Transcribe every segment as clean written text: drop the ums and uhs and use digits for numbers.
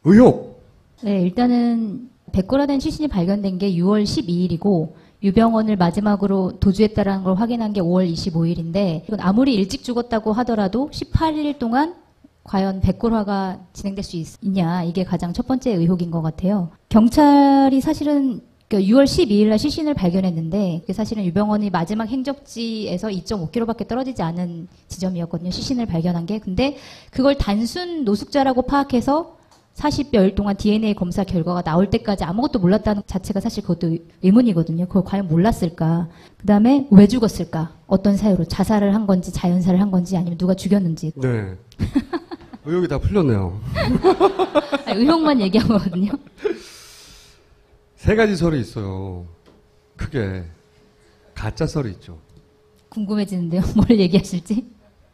의혹. 네, 일단은 백골화된 시신이 발견된 게 6월 12일이고 유병원을 마지막으로 도주했다는 걸 확인한 게 5월 25일인데 이건 아무리 일찍 죽었다고 하더라도 18일 동안 과연 백골화가 진행될 수 있냐, 이게 가장 첫 번째 의혹인 것 같아요. 경찰이 사실은 6월 12일 날 시신을 발견했는데 사실은 유병원이 마지막 행적지에서 2.5km밖에 떨어지지 않은 지점이었거든요. 시신을 발견한 게. 근데 그걸 단순 노숙자라고 파악해서 40여일 동안 DNA 검사 결과가 나올 때까지 아무것도 몰랐다는 자체가 사실 그것도 의문이거든요. 그걸 과연 몰랐을까? 그 다음에 왜 죽었을까? 어떤 사유로? 자살을 한 건지 자연사를 한 건지 아니면 누가 죽였는지. 네. 의혹이 다 풀렸네요. 의혹만 얘기한 거거든요. 세 가지 설이 있어요. 크게. 가짜 설이 있죠. 궁금해지는데요. 뭘 얘기하실지?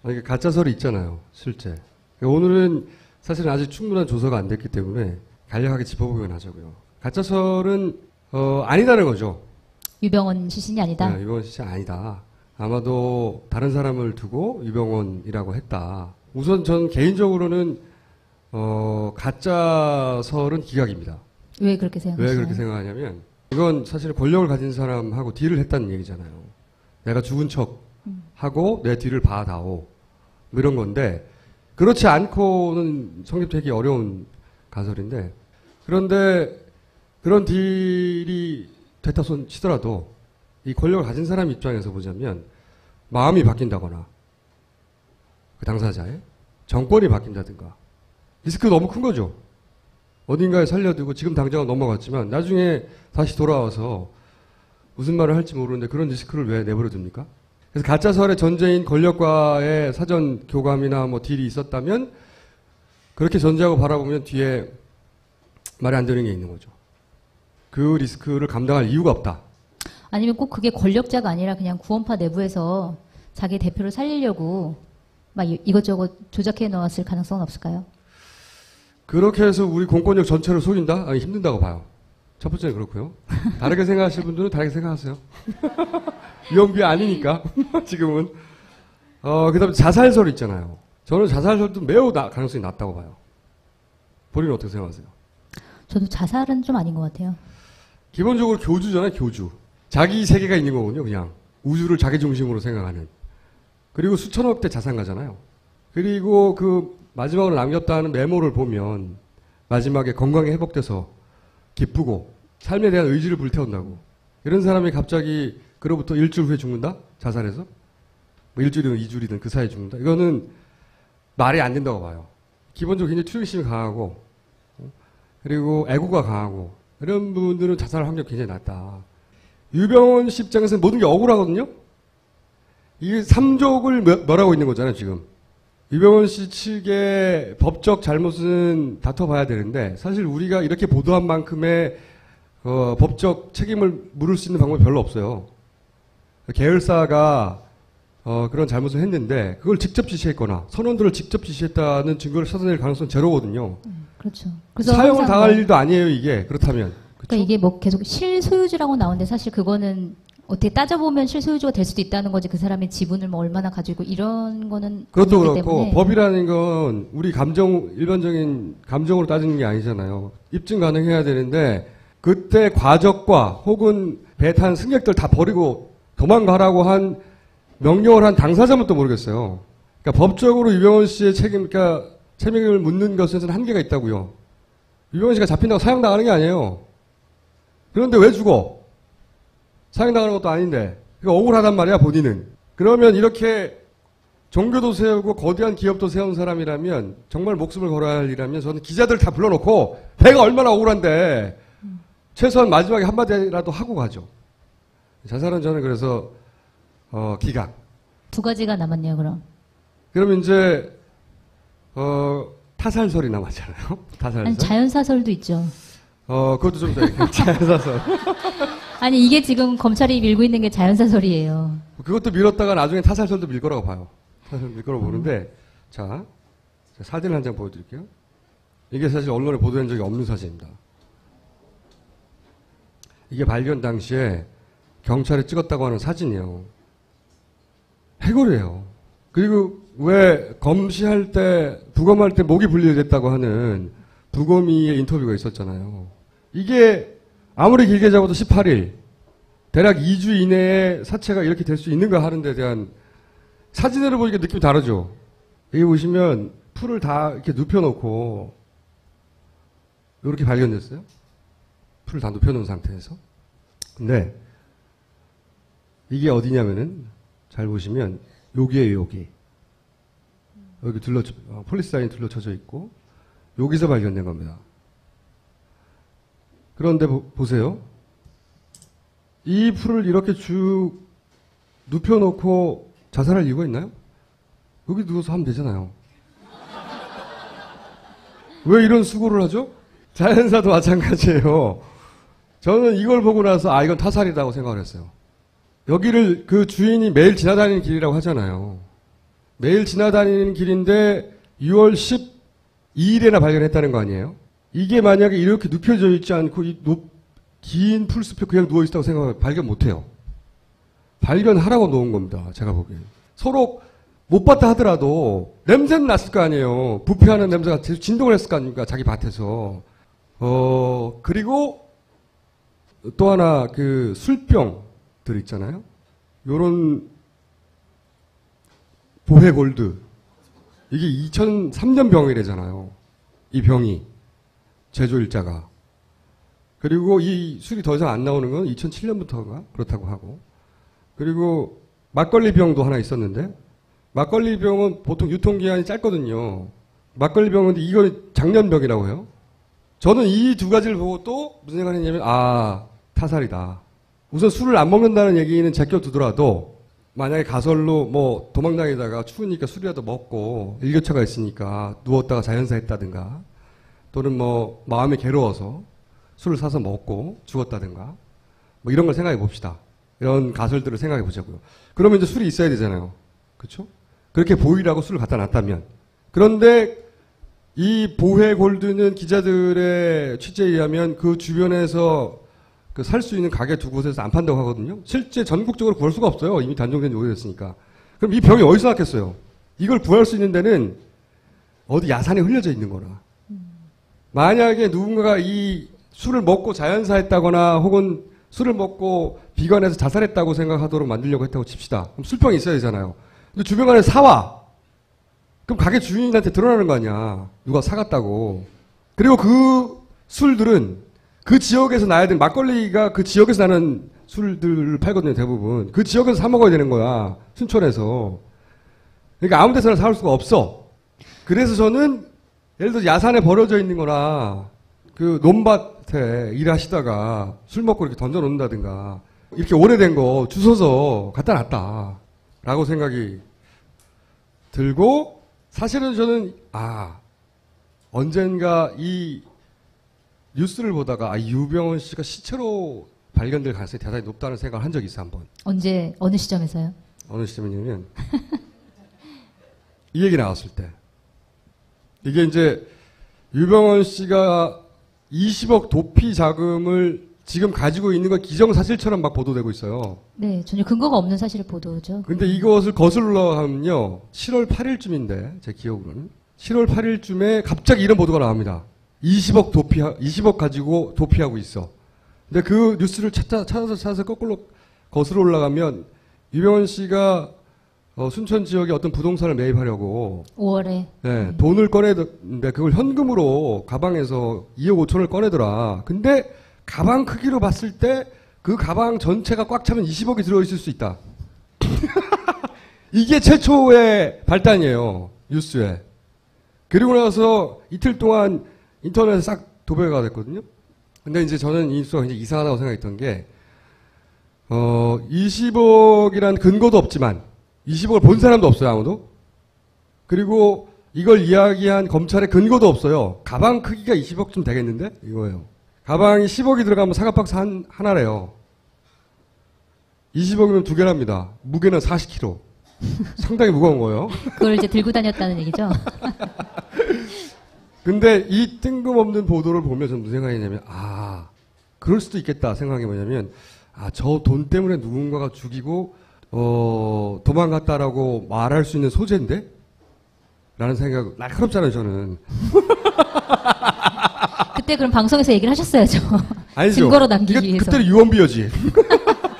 아니, 가짜 설이 있잖아요. 실제. 오늘은 사실은 아직 충분한 조사가 안 됐기 때문에 간략하게 짚어보면 하자고요. 가짜 설은 아니다는 거죠. 유병원 시신이 아니다? 네, 유병원 시신이 아니다. 아마도 다른 사람을 두고 유병원이라고 했다. 우선 전 개인적으로는 가짜 설은 기각입니다. 왜 그렇게 생각하시나요? 왜 그렇게 생각하냐면 이건 사실 권력을 가진 사람하고 딜을 했다는 얘기잖아요. 내가 죽은 척하고 내 뒤를 봐다오. 뭐 이런 건데 그렇지 않고는 성립되기 어려운 가설인데 그런데 그런 딜이 됐다 손 치더라도 이 권력을 가진 사람 입장에서 보자면 마음이 바뀐다거나 그 당사자의 정권이 바뀐다든가 리스크가 너무 큰 거죠. 어딘가에 살려두고 지금 당장은 넘어갔지만 나중에 다시 돌아와서 무슨 말을 할지 모르는데 그런 리스크를 왜 내버려 둡니까? 그래서 가짜설의 전제인 권력과의 사전 교감이나 뭐 딜이 있었다면 그렇게 전제하고 바라보면 뒤에 말이 안 되는 게 있는 거죠. 그 리스크를 감당할 이유가 없다. 아니면 꼭 그게 권력자가 아니라 그냥 구원파 내부에서 자기 대표를 살리려고 막 이것저것 조작해 놓았을 가능성은 없을까요? 그렇게 해서 우리 공권력 전체를 속인다? 아니, 힘든다고 봐요. 첫 번째는 그렇고요. 다르게 생각하실 분들은 다르게 생각하세요. 유영비 아니니까 지금은. 그다음에 자살설 있잖아요. 저는 자살설도 매우 가능성이 낮다고 봐요. 본인은 어떻게 생각하세요? 저도 자살은 좀 아닌 것 같아요. 기본적으로 교주잖아요, 교주. 자기 세계가 있는 거군요, 그냥. 우주를 자기 중심으로 생각하는. 그리고 수천억 대 자산가잖아요. 그리고 그 마지막으로 남겼다는 메모를 보면 마지막에 건강이 회복돼서 기쁘고 삶에 대한 의지를 불태운다고. 이런 사람이 갑자기 그로부터 일주일 후에 죽는다? 자살해서? 뭐 일주일이든 이주일이든 그 사이에 죽는다? 이거는 말이 안 된다고 봐요. 기본적으로 굉장히 투영심이 강하고 그리고 애고가 강하고 이런 분들은 자살할 확률이 굉장히 낮다. 유병원 씨 입장에서는 모든 게 억울하거든요? 이게 삼족을 멸하고 있는 거잖아요, 지금. 유병원 씨 측의 법적 잘못은 다퉈봐야 되는데 사실 우리가 이렇게 보도한 만큼의 법적 책임을 물을 수 있는 방법이 별로 없어요. 계열사가 그런 잘못을 했는데 그걸 직접 지시했거나 선원들을 직접 지시했다는 증거를 찾아낼 가능성은 제로거든요. 그렇죠. 그래서 사형을 당할 일도 아니에요, 이게. 그렇다면. 그렇죠? 그러니까 이게 뭐 계속 실소유주라고 나오는데 사실 그거는 어떻게 따져보면 실소유주가 될 수도 있다는 거지. 그 사람의 지분을 뭐 얼마나 가지고 이런 거는 그것도 아니기 그렇고 때문에. 법이라는 건 우리 일반적인 감정으로 따지는 게 아니잖아요. 입증 가능해야 되는데 그때 과적과 혹은 배 탄 승객들 다 버리고 도망가라고 한 명령을 한 당사자면 또 모르겠어요. 그러니까 법적으로 유병원 씨의 그러니까 책임을 묻는 것에는 한계가 있다고요. 유병원 씨가 잡힌다고 사형당하는 게 아니에요. 그런데 왜 죽어? 사형당하는 것도 아닌데. 그러니까 억울하단 말이야, 본인은. 그러면 이렇게 종교도 세우고 거대한 기업도 세운 사람이라면 정말 목숨을 걸어야 할 일이라면 저는 기자들 다 불러놓고 배가 얼마나 억울한데 최소한 마지막에 한마디라도 하고 가죠. 자살은 저는 그래서 기각. 두 가지가 남았네요, 그럼. 그러면 이제 타살설이 남았잖아요. 타살설. 아니, 자연사설도 있죠. 그것도 좀 더 자연사설. 아니, 이게 지금 검찰이 밀고 있는 게 자연사설이에요. 그것도 밀었다가 나중에 타살설도 밀 거라고 봐요. 타살 밀 거라고 보는데, 자, 사진을 한 장 보여드릴게요. 이게 사실 언론에 보도된 적이 없는 사진입니다. 이게 발견 당시에 경찰이 찍었다고 하는 사진이에요. 해골이에요. 그리고 왜 검시할 때, 부검할 때 목이 분리됐다고 하는 부검이의 인터뷰가 있었잖아요. 이게 아무리 길게 잡아도 18일, 대략 2주 이내에 사체가 이렇게 될 수 있는가 하는 데 대한 사진으로 보니까 느낌이 다르죠. 여기 보시면 풀을 다 이렇게 눕혀놓고 이렇게 발견됐어요. 풀을 다 눕혀놓은 상태에서. 근데 이게 어디냐면은 잘 보시면 여기에요, 여기. 여기 폴리스라인 둘러쳐져 있고 여기서 발견된 겁니다. 그런데 보세요. 이 풀을 이렇게 쭉 눕혀놓고 자살할 이유가 있나요? 여기 누워서 하면 되잖아요. 왜 이런 수고를 하죠? 자연사도 마찬가지예요. 저는 이걸 보고 나서 아 이건 타살이라고 생각을 했어요. 여기를 그 주인이 매일 지나다니는 길이라고 하잖아요. 매일 지나다니는 길인데 6월 12일에나 발견했다는 거 아니에요? 이게 만약에 이렇게 눕혀져 있지 않고 긴 풀숲에 그냥 누워있다고 생각하면 발견 못해요. 발견하라고 놓은 겁니다. 제가 보기엔. 서로 못 봤다 하더라도 냄새는 났을 거 아니에요. 부패하는 냄새가 계속 진동을 했을 거 아닙니까? 자기 밭에서. 그리고 또 하나 그 술병들 있잖아요. 요런 보헤골드. 이게 2003년 병이래잖아요. 이 병이. 제조일자가. 그리고 이 술이 더 이상 안 나오는 건 2007년부터가 그렇다고 하고. 그리고 막걸리 병도 하나 있었는데 막걸리 병은 보통 유통기한이 짧거든요. 막걸리 병은 이건 작년병이라고 해요. 저는 이 두 가지를 보고 또 무슨 생각을 했냐면 아 타살이다. 우선 술을 안 먹는다는 얘기는 제껴두더라도 만약에 가설로 뭐 도망다니다가 추우니까 술이라도 먹고 일교차가 있으니까 누웠다가 자연사했다든가 또는 뭐 마음이 괴로워서 술을 사서 먹고 죽었다든가 뭐 이런 걸 생각해 봅시다. 이런 가설들을 생각해 보자고요. 그러면 이제 술이 있어야 되잖아요. 그렇죠? 그렇게 보이라고 술을 갖다 놨다면. 그런데 이 보헤 골드는 기자들의 취재에 의하면 그 주변에서 그 살 수 있는 가게 두 곳에서 안 판다고 하거든요. 실제 전국적으로 구할 수가 없어요. 이미 단종된 지 오래됐으니까. 그럼 이 병이 어디서 났겠어요? 이걸 구할 수 있는 데는 어디 야산에 흘려져 있는 거라. 만약에 누군가가 이 술을 먹고 자연사했다거나 혹은 술을 먹고 비관해서 자살했다고 생각하도록 만들려고 했다고 칩시다. 그럼 술병이 있어야 되잖아요. 근데 주변에 사와. 그럼 가게 주인한테 드러나는 거 아니야. 누가 사갔다고. 그리고 그 술들은 그 지역에서 나야 되는 막걸리가 그 지역에서 나는 술들을 팔거든요. 대부분. 그 지역에서 사 먹어야 되는 거야. 순천에서. 그러니까 아무 데서나 사올 수가 없어. 그래서 저는 예를 들어 야산에 버려져 있는 거나 그 논밭에 일하시다가 술 먹고 이렇게 던져 놓는다든가 이렇게 오래된 거 주워서 갖다 놨다. 라고 생각이 들고 사실은 저는 언젠가 이 뉴스를 보다가 유병원 씨가 시체로 발견될 가능성이 대단히 높다는 생각을 한 적이 있어요. 한번. 언제 어느 시점에서요? 어느 시점이냐면 이 얘기 나왔을 때 이게 이제 유병원 씨가 20억 도피 자금을 지금 가지고 있는 건 기정사실처럼 막 보도되고 있어요. 네, 전혀 근거가 없는 사실을 보도죠. 근데 이것을 거슬러 가면요. 7월 8일쯤인데 제 기억으로는 7월 8일쯤에 갑자기 이런 보도가 나옵니다. 20억 가지고 도피하고 있어. 근데 그 뉴스를 찾아서 거꾸로 거슬러 올라가면 유병원 씨가 순천 지역에 어떤 부동산을 매입하려고 5월에 네, 돈을 꺼내는데 그걸 현금으로 가방에서 2억 5천을 꺼내더라. 근데 가방 크기로 봤을 때 그 가방 전체가 꽉 차면 20억이 들어있을 수 있다. 이게 최초의 발단이에요. 뉴스에. 그리고 나서 이틀 동안 인터넷에 싹 도배가 됐거든요. 근데 이제 저는 이 뉴스가 굉장히 이상하다고 생각했던 게 20억이란 근거도 없지만 20억을 본 사람도 없어요. 아무도. 그리고 이걸 이야기한 검찰의 근거도 없어요. 가방 크기가 20억쯤 되겠는데? 이거예요. 가방이 10억이 들어가면 사과박스 하나래요. 20억이면 두 개랍니다. 무게는 40kg. 상당히 무거운 거예요. 그걸 이제 들고 다녔다는 얘기죠. 근데 이 뜬금없는 보도를 보면 저는 무슨 생각이냐면 그럴 수도 있겠다 생각이 뭐냐면 저 돈 때문에 누군가가 죽이고 도망갔다라고 말할 수 있는 소재인데? 라는 생각 날카롭잖아요 저는. 그때 그럼 방송에서 얘기를 하셨어야죠. 아니죠. 증거로 남기기 위해서. 그때는 유언비어지.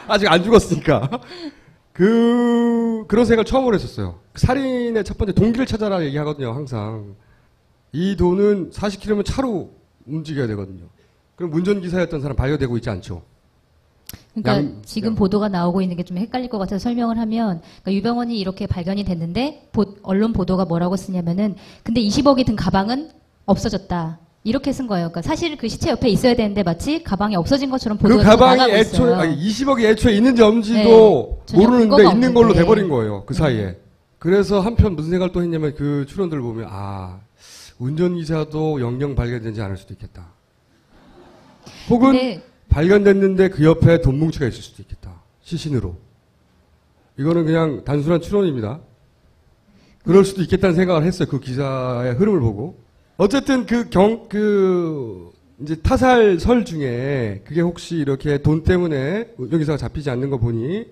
아직 안 죽었으니까. 그런 생각을 처음으로 했었어요. 살인의 첫 번째 동기를 찾아라 얘기하거든요, 항상. 이 돈은 40km면 차로 움직여야 되거든요. 그럼 운전기사였던 사람 발견되고 있지 않죠. 그러니까 지금 보도가 나오고 있는 게 좀 헷갈릴 것 같아서 설명을 하면, 그러니까 유병원이 이렇게 발견이 됐는데, 언론 보도가 뭐라고 쓰냐면은, 근데 20억이 든 가방은 없어졌다. 이렇게 쓴 거예요. 그러니까 사실 그 시체 옆에 있어야 되는데 마치 가방이 없어진 것처럼 그 보도가 가방이 나가고 애초에, 있어요. 아니, 20억이 애초에 있는지 없는지도 전혀 모르는데 근거가 있는 걸로 없는데. 돼버린 거예요. 그 사이에. 그래서 한편 무슨 생각을 또 했냐면 그 추론들을 보면, 운전기사도 영영 발견되지 않을 수도 있겠다. 혹은 근데 발견됐는데 그 옆에 돈 뭉치가 있을 수도 있겠다. 시신으로. 이거는 그냥 단순한 추론입니다. 그럴 수도 있겠다는 생각을 했어요. 그 기사의 흐름을 보고. 어쨌든 이제 타살설 중에 그게 혹시 이렇게 돈 때문에 운전기사가 잡히지 않는 거 보니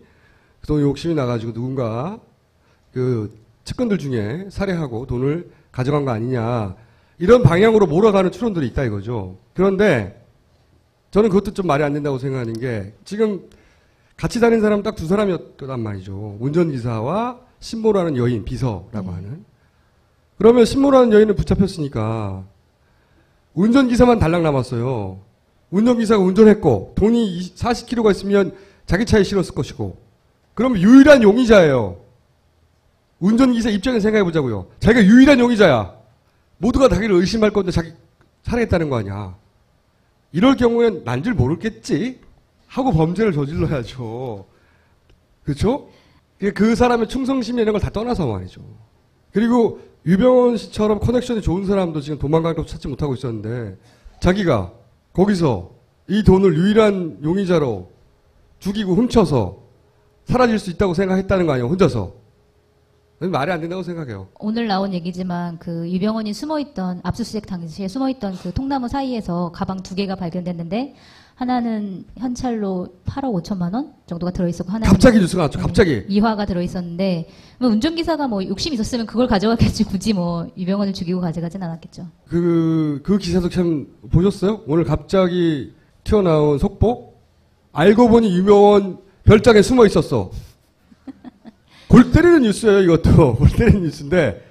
돈 욕심이 나가지고 누군가 그 측근들 중에 살해하고 돈을 가져간 거 아니냐. 이런 방향으로 몰아가는 추론들이 있다 이거죠. 그런데 저는 그것도 좀 말이 안 된다고 생각하는 게 지금 같이 다닌 사람은 딱 두 사람이었단 말이죠. 운전기사와 신모라는 여인, 비서라고 하는. 그러면 신모라는 여인은 붙잡혔으니까 운전기사만 달랑 남았어요. 운전기사가 운전했고 돈이 40kg가 있으면 자기 차에 실었을 것이고 그럼 유일한 용의자예요. 운전기사 입장에서 생각해 보자고요. 자기가 유일한 용의자야. 모두가 자기를 의심할 건데 자기 살해했다는 거 아니야. 이럴 경우엔 난 줄 모르겠지 하고 범죄를 저질러야죠. 그렇죠? 그 사람의 충성심이 이런 걸 다 떠나서 말이죠. 그리고 유병원 씨처럼 커넥션이 좋은 사람도 지금 도망갈 곳 찾지 못하고 있었는데 자기가 거기서 이 돈을 유일한 용의자로 죽이고 훔쳐서 사라질 수 있다고 생각했다는 거 아니에요. 혼자서. 말이 안 된다고 생각해요. 오늘 나온 얘기지만 그 유병원이 숨어있던 압수수색 당시에 숨어있던 그 통나무 사이에서 가방 2개가 발견됐는데 하나는 현찰로 8억 5천만 원 정도가 들어있었고 하나는 갑자기 뉴스가 났죠. 갑자기. 이화가 들어있었는데 운전기사가 뭐 욕심 있었으면 그걸 가져갔겠지 굳이 뭐 유병원을 죽이고 가져가진 않았겠죠. 그 기사도 참 보셨어요? 오늘 갑자기 튀어나온 속보? 알고 보니 유병원 별장에 숨어 있었어. 골 때리는 뉴스예요, 이것도. 골 때리는 뉴스인데.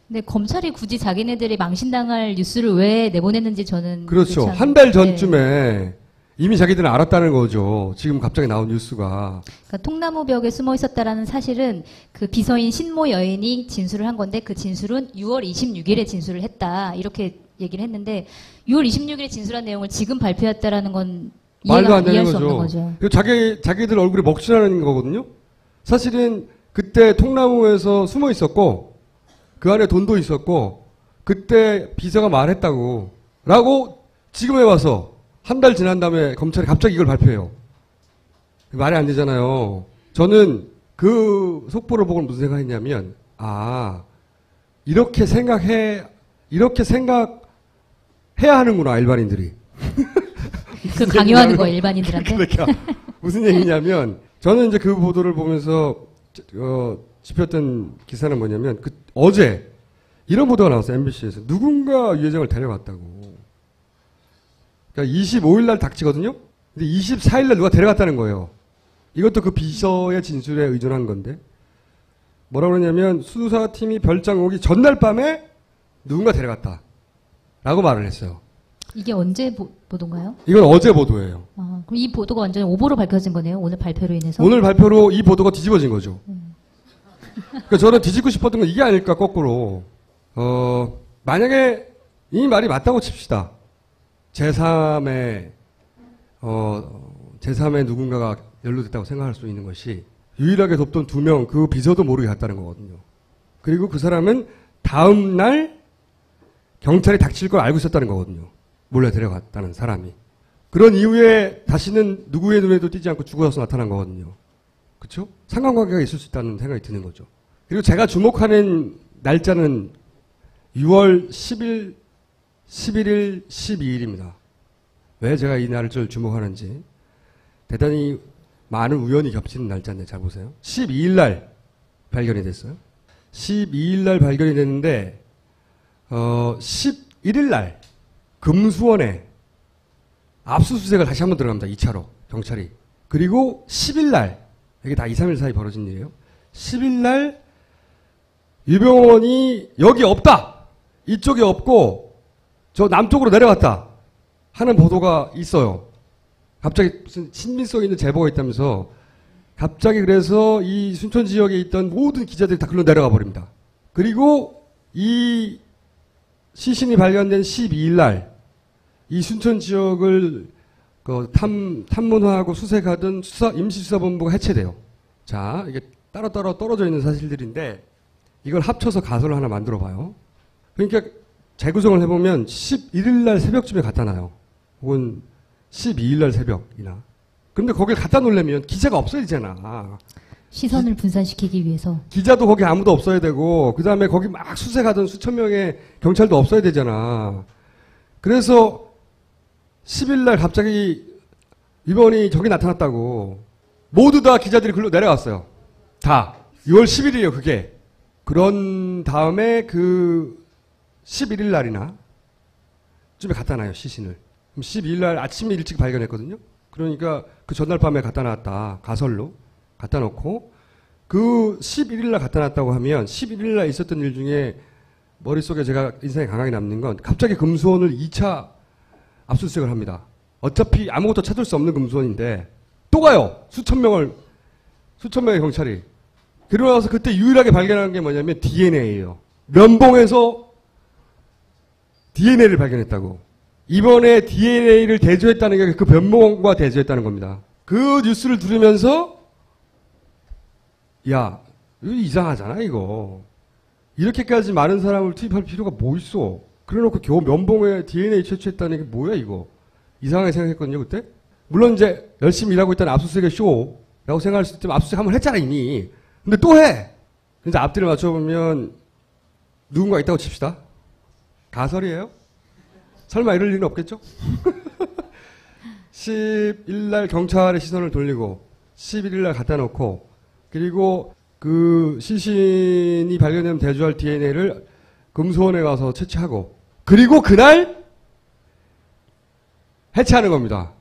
근데 검찰이 굳이 자기네들이 망신당할 뉴스를 왜 내보냈는지 저는 그렇죠. 한 달 전쯤에 이미 자기들은 알았다는 거죠. 지금 갑자기 나온 뉴스가. 그러니까 통나무벽에 숨어 있었다라는 사실은 그 비서인 신모 여인이 진술을 한 건데 그 진술은 6월 26일에 진술을 했다. 이렇게 얘기를 했는데 6월 26일에 진술한 내용을 지금 발표했다라는 건 말도 안 되는 이해할 수 없는 거죠. 그리고 자기들 얼굴에 먹칠하는 거거든요. 사실은 그때 통나무에서 숨어 있었고 그 안에 돈도 있었고 그때 비서가 말했다고 라고 지금에 와서 한 달 지난 다음에 검찰이 갑자기 이걸 발표해요. 말이 안 되잖아요. 저는 그 속보를 보고 무슨 생각했냐면 이렇게 생각해야 하는구나 일반인들이. 그 강요하는 거 일반인들한테. 그러니까 무슨 얘기냐면 저는 이제 그 보도를 보면서 짚었던 기사는 뭐냐면 어제 이런 보도가 나왔어요. MBC에서 누군가 유해정을 데려갔다고. 그러니까 25일 날 닥치거든요. 근데 24일 날 누가 데려갔다는 거예요. 이것도 그 비서의 진술에 의존한 건데 뭐라고 그러냐면 수사팀이 별장 오기 전날 밤에 누군가 데려갔다 라고 말을 했어요. 이게 언제 보도인가요? 이건 어제 보도예요. 그럼 이 보도가 완전히 오보로 밝혀진 거네요. 오늘 발표로 인해서. 오늘 발표로 이 보도가 뒤집어진 거죠. 그러니까 저는 뒤집고 싶었던 건 이게 아닐까 거꾸로. 만약에 이 말이 맞다고 칩시다. 제3의 누군가가 연루됐다고 생각할 수 있는 것이 유일하게 돕던 2명 그 비서도 모르게 갔다는 거거든요. 그리고 그 사람은 다음 날 경찰이 닥칠 걸 알고 있었다는 거거든요. 몰래 데려갔다는 사람이. 그런 이후에 다시는 누구의 눈에도 띄지 않고 죽어서 나타난 거거든요. 그렇죠? 상관관계가 있을 수 있다는 생각이 드는 거죠. 그리고 제가 주목하는 날짜는 6월 10일, 11일, 12일입니다. 왜 제가 이 날을 주목하는지 대단히 많은 우연이 겹치는 날짜인데 잘 보세요. 12일 날 발견이 됐어요. 12일 날 발견이 됐는데 11일 날 금수원에 압수수색을 다시 한번 들어갑니다. 2차로 경찰이. 그리고 10일 날 이게 다 2, 3일 사이 벌어진 일이에요. 10일 날 유병원이 여기 없다. 이쪽에 없고 저 남쪽으로 내려갔다 하는 보도가 있어요. 갑자기 무슨 친밀성 있는 제보가 있다면서 갑자기 그래서 이 순천 지역에 있던 모든 기자들이 다 글로 내려가 버립니다. 그리고 이 시신이 발견된 12일 날 이 순천 지역을 탐문하고 수색하던 임시수사본부가 해체돼요. 자, 이게 따로따로 떨어져 있는 사실들인데 이걸 합쳐서 가설을 하나 만들어 봐요. 그러니까 재구성을 해보면 11일 날 새벽쯤에 갖다 놔요. 혹은 12일 날 새벽이나. 그런데 거길 갖다 놓으려면 기자가 없어야 되잖아. 시선을 분산시키기 위해서. 기자도 거기 아무도 없어야 되고 그 다음에 거기 막 수색하던 수천 명의 경찰도 없어야 되잖아. 그래서 10일 날 갑자기 이번이 저기 나타났다고 모두 다 기자들이 글로 내려갔어요. 다. 6월 10일이에요, 그게. 그런 다음에 그 11일 날이나 쯤에 갖다 놔요, 시신을. 그럼 12일 날 아침에 일찍 발견했거든요. 그러니까 그 전날 밤에 갖다 놨다. 가설로 갖다 놓고 그 11일 날 갖다 놨다고 하면 11일 날 있었던 일 중에 머릿속에 제가 인상에 강하게 남는 건 갑자기 금수원을 2차 압수수색을 합니다. 어차피 아무것도 찾을 수 없는 금수원인데 또 가요. 수천 명의 경찰이. 그러고 나서 그때 유일하게 발견한 게 뭐냐면 DNA예요. 면봉에서 DNA를 발견했다고. 이번에 DNA를 대조했다는 게 그 면봉과 대조했다는 겁니다. 그 뉴스를 들으면서 야, 이거 이상하잖아 이거. 이렇게까지 많은 사람을 투입할 필요가 뭐 있어. 그래놓고 겨우 면봉에 DNA 채취했다는 게 뭐야 이거. 이상하게 생각했거든요 그때. 물론 이제 열심히 일하고 있다는 압수수색의 쇼라고 생각할 수 있지만 압수수색 한번 했잖아 이미. 근데 또 해. 근데 앞뒤를 맞춰보면 누군가 있다고 칩시다. 가설이에요? 설마 이럴 일은 없겠죠? 10일 날 경찰의 시선을 돌리고 11일 날 갖다 놓고 그리고 그 시신이 발견되면 대조할 DNA를 금수원에 가서 채취하고 그리고 그날 해체하는 겁니다.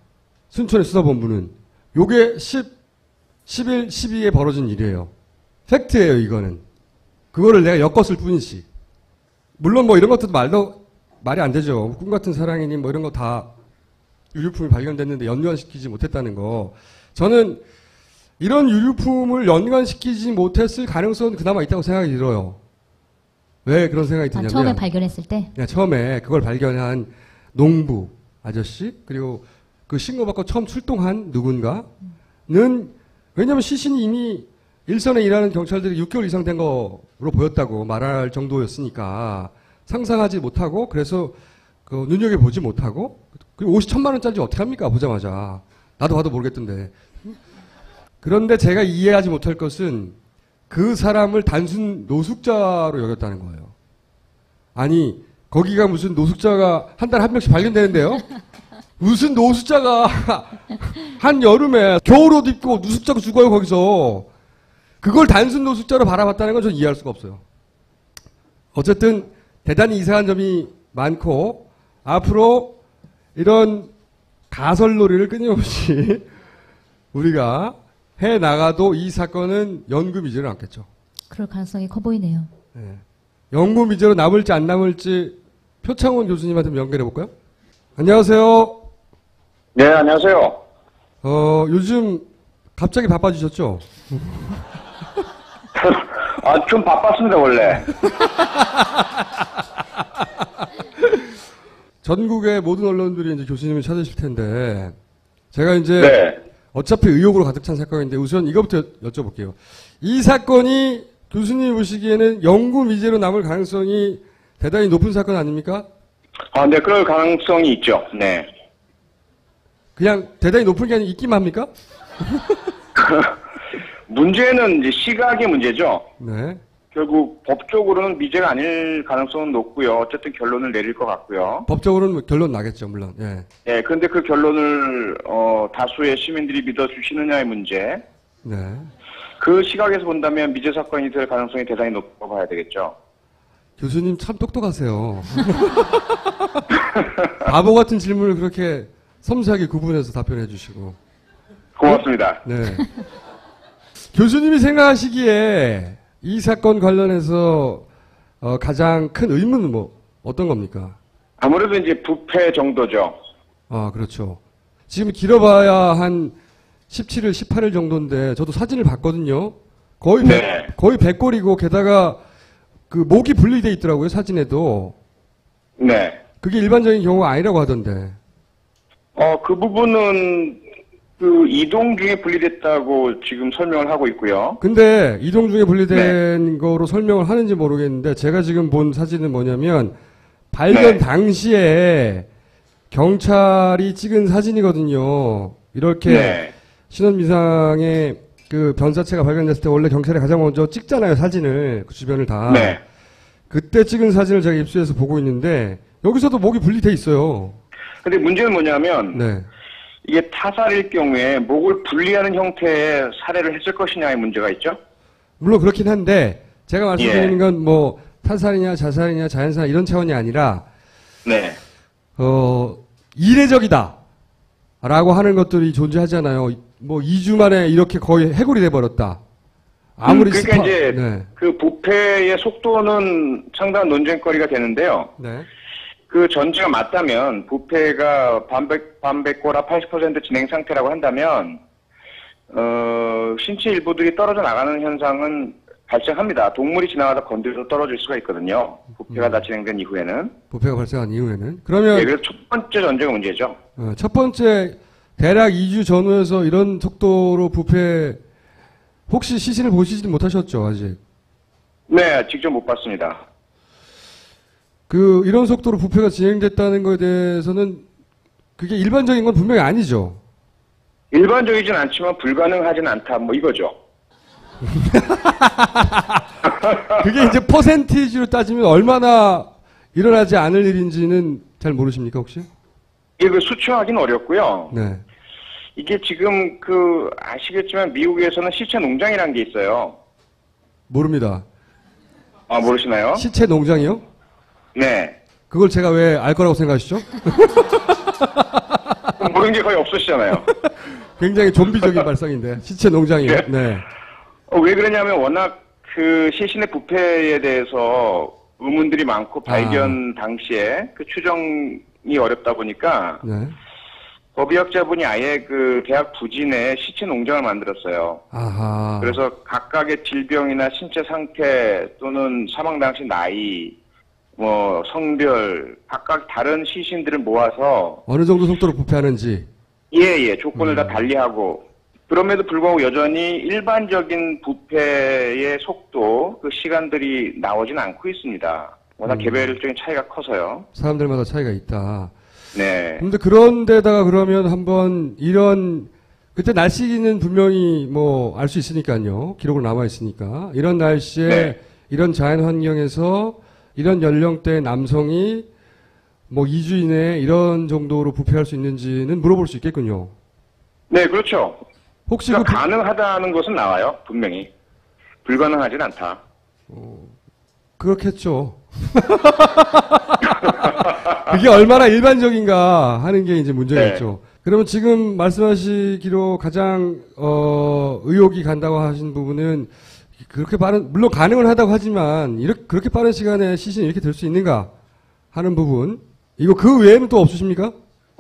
순천의 수사본부는. 요게 11, 12에 벌어진 일이에요. 팩트예요, 이거는. 그거를 내가 엮었을 뿐이지. 물론 뭐 이런 것도 말이 안 되죠. 꿈 같은 사랑이니 뭐 이런 거 다 유류품이 발견됐는데 연관시키지 못했다는 거. 저는 이런 유류품을 연관시키지 못했을 가능성은 그나마 있다고 생각이 들어요. 왜 그런 생각이 드냐면 처음에 발견했을 때? 네, 처음에 그걸 발견한 농부 아저씨 그리고 그 신고받고 처음 출동한 누군가는 왜냐하면 시신이 이미 일선에 일하는 경찰들이 6개월 이상 된 거로 보였다고 말할 정도였으니까 상상하지 못하고 그래서 그 눈여겨보지 못하고 그리고 50천만 원짜리 어떻게 합니까 보자마자. 나도 봐도 모르겠던데. 그런데 제가 이해하지 못할 것은 그 사람을 단순 노숙자로 여겼다는 거예요. 아니 거기가 무슨 노숙자가 한 달에 한 명씩 발견되는데요. 무슨 노숙자가 한 여름에 겨울옷 입고 노숙자고 죽어요 거기서. 그걸 단순 노숙자로 바라봤다는 건 저는 이해할 수가 없어요. 어쨌든 대단히 이상한 점이 많고 앞으로 이런 가설놀이를 끊임없이 우리가 해 나가도 이 사건은 연구미제는 않겠죠. 그럴 가능성이 커 보이네요. 네. 연구미제로 남을지 안 남을지 표창원 교수님한테 연결해 볼까요? 안녕하세요. 네, 안녕하세요. 요즘 갑자기 바빠지셨죠? 아, 좀 바빴습니다, 원래. 전국의 모든 언론들이 이제 교수님을 찾으실 텐데, 제가 이제 네. 어차피 의혹으로 가득 찬 사건인데, 우선 이것부터 여쭤볼게요. 이 사건이 교수님 보시기에는 연구 미제로 남을 가능성이 대단히 높은 사건 아닙니까? 아, 네, 그럴 가능성이 있죠. 네. 그냥 대단히 높은 게 아니라 있기만 합니까? 문제는 이제 시각의 문제죠. 네. 결국 법적으로는 미제가 아닐 가능성은 높고요. 어쨌든 결론을 내릴 것 같고요. 법적으로는 결론 나겠죠, 물론. 예. 네, 그런데 그 결론을 다수의 시민들이 믿어주시느냐의 문제. 네. 그 시각에서 본다면 미제 사건이 될 가능성이 대단히 높다고 봐야 되겠죠. 교수님 참 똑똑하세요. 바보 같은 질문을 그렇게 섬세하게 구분해서 답변해 주시고. 고맙습니다. 네. 교수님이 생각하시기에 이 사건 관련해서 가장 큰 의문은 어떤 겁니까? 아무래도 이제 부패 정도죠. 아, 그렇죠. 지금 길어봐야 한 17일, 18일 정도인데 저도 사진을 봤거든요. 거의 네. 거의 100골이고 게다가 그 목이 분리돼 있더라고요, 사진에도. 네. 그게 일반적인 경우가 아니라고 하던데. 그 부분은 그 이동 중에 분리됐다고 지금 설명을 하고 있고요. 근데 이동 중에 분리된 거로 설명을 하는지 모르겠는데 제가 지금 본 사진은 뭐냐면 발견 네. 당시에 경찰이 찍은 사진이거든요. 이렇게 네. 신원미상의 그 변사체가 발견됐을 때 원래 경찰이 가장 먼저 찍잖아요, 사진을. 그 주변을 다. 네. 그때 찍은 사진을 제가 입수해서 보고 있는데 여기서도 목이 분리돼 있어요. 근데 문제는 뭐냐면 네. 이게 타살일 경우에 목을 분리하는 형태의 살해를 했을 것이냐의 문제가 있죠. 물론 그렇긴 한데 제가 말씀드리는 예. 건 뭐 타살이냐 자살이냐 자연사 이런 차원이 아니라 네. 이례적이다 라고 하는 것들이 존재하잖아요. 뭐 2주 만에 이렇게 거의 해골이 돼버렸다. 아무리 그러니까 이제 네. 그 부패의 속도는 상당한 논쟁거리가 되는데요. 네. 그 전제가 맞다면 부패가 반백고라 80% 진행 상태라고 한다면 신체 일부들이 떨어져 나가는 현상은 발생합니다. 동물이 지나가다 건드려서 떨어질 수가 있거든요. 부패가 다 진행된 이후에는. 부패가 발생한 이후에는. 그러면 네, 그래서 첫 번째 전제가 문제죠. 첫 번째 대략 2주 전후에서 이런 속도로 부패 혹시 시신을 보시지 못하셨죠 아직? 네, 직접 못 봤습니다. 이런 속도로 부패가 진행됐다는 것에 대해서는 그게 일반적인 건 분명히 아니죠. 일반적이진 않지만 불가능하진 않다, 뭐 이거죠. 그게 이제 퍼센티지로 따지면 얼마나 일어나지 않을 일인지는 잘 모르십니까 혹시? 이게 그 수치하기는 어렵고요. 네. 이게 지금 아시겠지만 미국에서는 시체 농장이라는 게 있어요. 모릅니다. 아, 모르시나요? 시체 농장이요? 네. 그걸 제가 왜 알 거라고 생각하시죠? 모르는 게 거의 없으시잖아요. 굉장히 좀비적인 발상인데 시체 농장이요. 네. 네. 왜 그러냐면 워낙 그 시신의 부패에 대해서 의문들이 많고 발견 당시에 그 추정이 어렵다 보니까 네. 법의학자분이 아예 그 대학 부진에 시체 농장을 만들었어요. 아하. 그래서 각각의 질병이나 신체 상태 또는 사망 당시 나이, 뭐 성별, 각각 다른 시신들을 모아서 어느 정도 속도로 부패하는지. 예, 조건을 다 달리하고 그럼에도 불구하고 여전히 일반적인 부패의 속도, 그 시간들이 나오진 않고 있습니다. 워낙 개별적인 차이가 커서요. 사람들마다 차이가 있다. 네. 근데 그런 데다가 그러면 한번 그때 날씨는 분명히 뭐 알 수 있으니까요. 기록으로 남아 있으니까. 이런 날씨에 네. 이런 자연 환경에서 이런 연령대 남성이 뭐 2주 이내에 이런 정도로 부패할 수 있는지는 물어볼 수 있겠군요. 네, 그렇죠. 혹시 그러니까 가능하다는 것은 나와요, 분명히. 불가능하진 않다. 그렇겠죠. 그게 얼마나 일반적인가 하는 게 이제 문제겠죠. 네. 그러면 지금 말씀하시기로 가장 의혹이 간다고 하신 부분은 그렇게 빠른, 물론 가능은 하다고 하지만 그렇게 빠른 시간에 시신이 이렇게 될 수 있는가 하는 부분. 이거 그 외에는 또 없으십니까?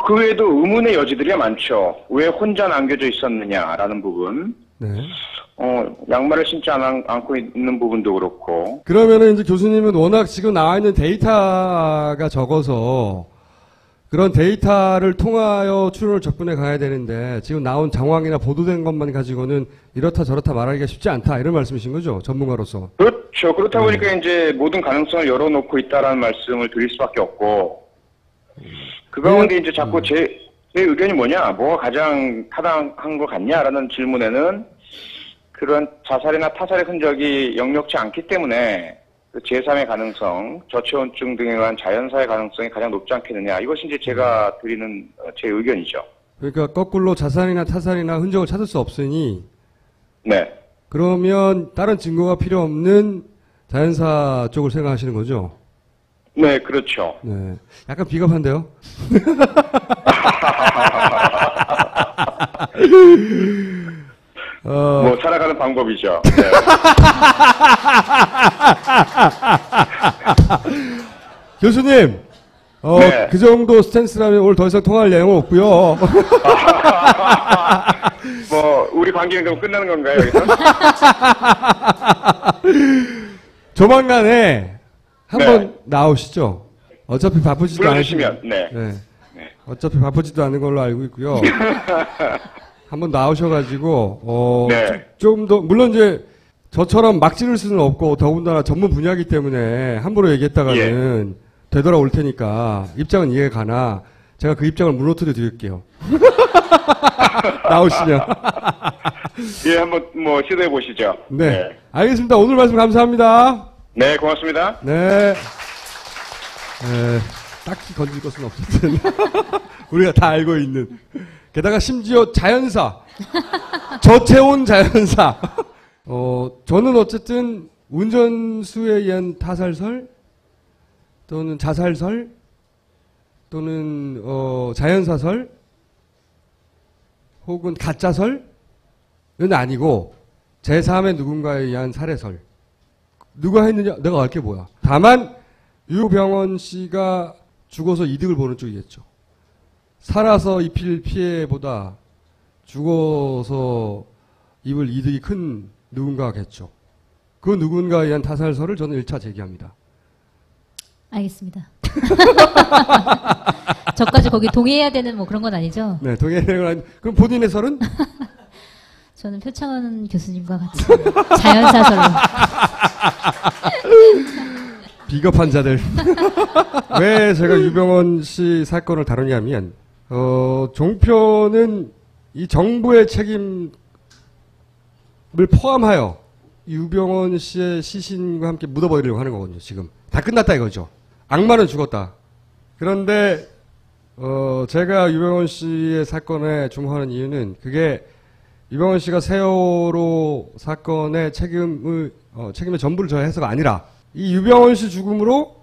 그 외에도 의문의 여지들이 많죠. 왜 혼자 남겨져 있었느냐라는 부분. 네. 양말을 신지 않고 있는 부분도 그렇고. 그러면은 이제 교수님은 워낙 지금 나와 있는 데이터가 적어서 그런 데이터를 통하여 추론을 접근해 가야 되는데 지금 나온 정황이나 보도된 것만 가지고는 이렇다 저렇다 말하기가 쉽지 않다 이런 말씀이신 거죠? 전문가로서. 그렇죠. 그렇다 보니까 이제 모든 가능성을 열어놓고 있다라는 말씀을 드릴 수밖에 없고. 그 가운데 이제 자꾸 제 의견이 뭐냐, 뭐가 가장 타당한 것 같냐라는 질문에는 그런 자살이나 타살의 흔적이 역력치 않기 때문에 그 제3의 가능성, 저체온증 등에 의한 자연사의 가능성이 가장 높지 않겠느냐. 이것이 이제 제가 드리는 제 의견이죠. 그러니까 거꾸로 자살이나 타살이나 흔적을 찾을 수 없으니 네. 그러면 다른 증거가 필요 없는 자연사 쪽을 생각하시는 거죠? 네, 그렇죠. 네. 약간 비겁한데요? 뭐 살아가는 방법이죠. 네. 교수님, 네. 그 정도 스탠스라면 오늘 더 이상 통화할 내용은 없고요. 뭐 우리 관계는 그럼 끝나는 건가요, 여기서? 조만간에 한번 네. 나오시죠. 어차피 바쁘지도 불러주시면, 네. 네. 어차피 바쁘지도 않은 걸로 알고 있고요. 한번 나오셔가지고 네. 좀 더 물론 이제 저처럼 막 지를 수는 없고 더군다나 전문 분야이기 때문에 함부로 얘기했다가는 되돌아올 테니까 입장은 이해가 가나 제가 그 입장을 무너뜨려 드릴게요. 나오시면. 예, 한번 뭐 시도해 보시죠. 네. 알겠습니다. 오늘 말씀 감사합니다. 네, 고맙습니다. 네. 딱히 건질 것은 없었든 우리가 다 알고 있는. 게다가 심지어 자연사, 저체온 자연사. 저는 어쨌든 운전수에 의한 타살설 또는 자살설 또는 자연사설 혹은 가짜설은 아니고 제3의 누군가에 의한 살해설. 누가 했느냐? 내가 알 게 뭐야. 다만 유병원 씨가 죽어서 이득을 보는 쪽이겠죠. 살아서 입힐 피해보다 죽어서 입을 이득이 큰 누군가겠죠. 그 누군가에 의한 타살설을 저는 1차 제기합니다. 알겠습니다. 저까지 거기 동의해야 되는 뭐 그런 건 아니죠? 네, 동의하는 건 그럼 본인의 설은? 저는 표창원 교수님과 같이 자연사설로. 비겁한 자들. 왜 제가 유병원 씨 사건을 다루냐면, 종편은 이 정부의 책임을 포함하여 유병원 씨의 시신과 함께 묻어버리려고 하는 거거든요, 지금. 다 끝났다 이거죠. 악마는 죽었다. 그런데, 제가 유병원 씨의 사건에 주목하는 이유는 그게 유병원 씨가 세월호 사건의 책임의 전부를 져야 해서가 아니라 이 유병원 씨 죽음으로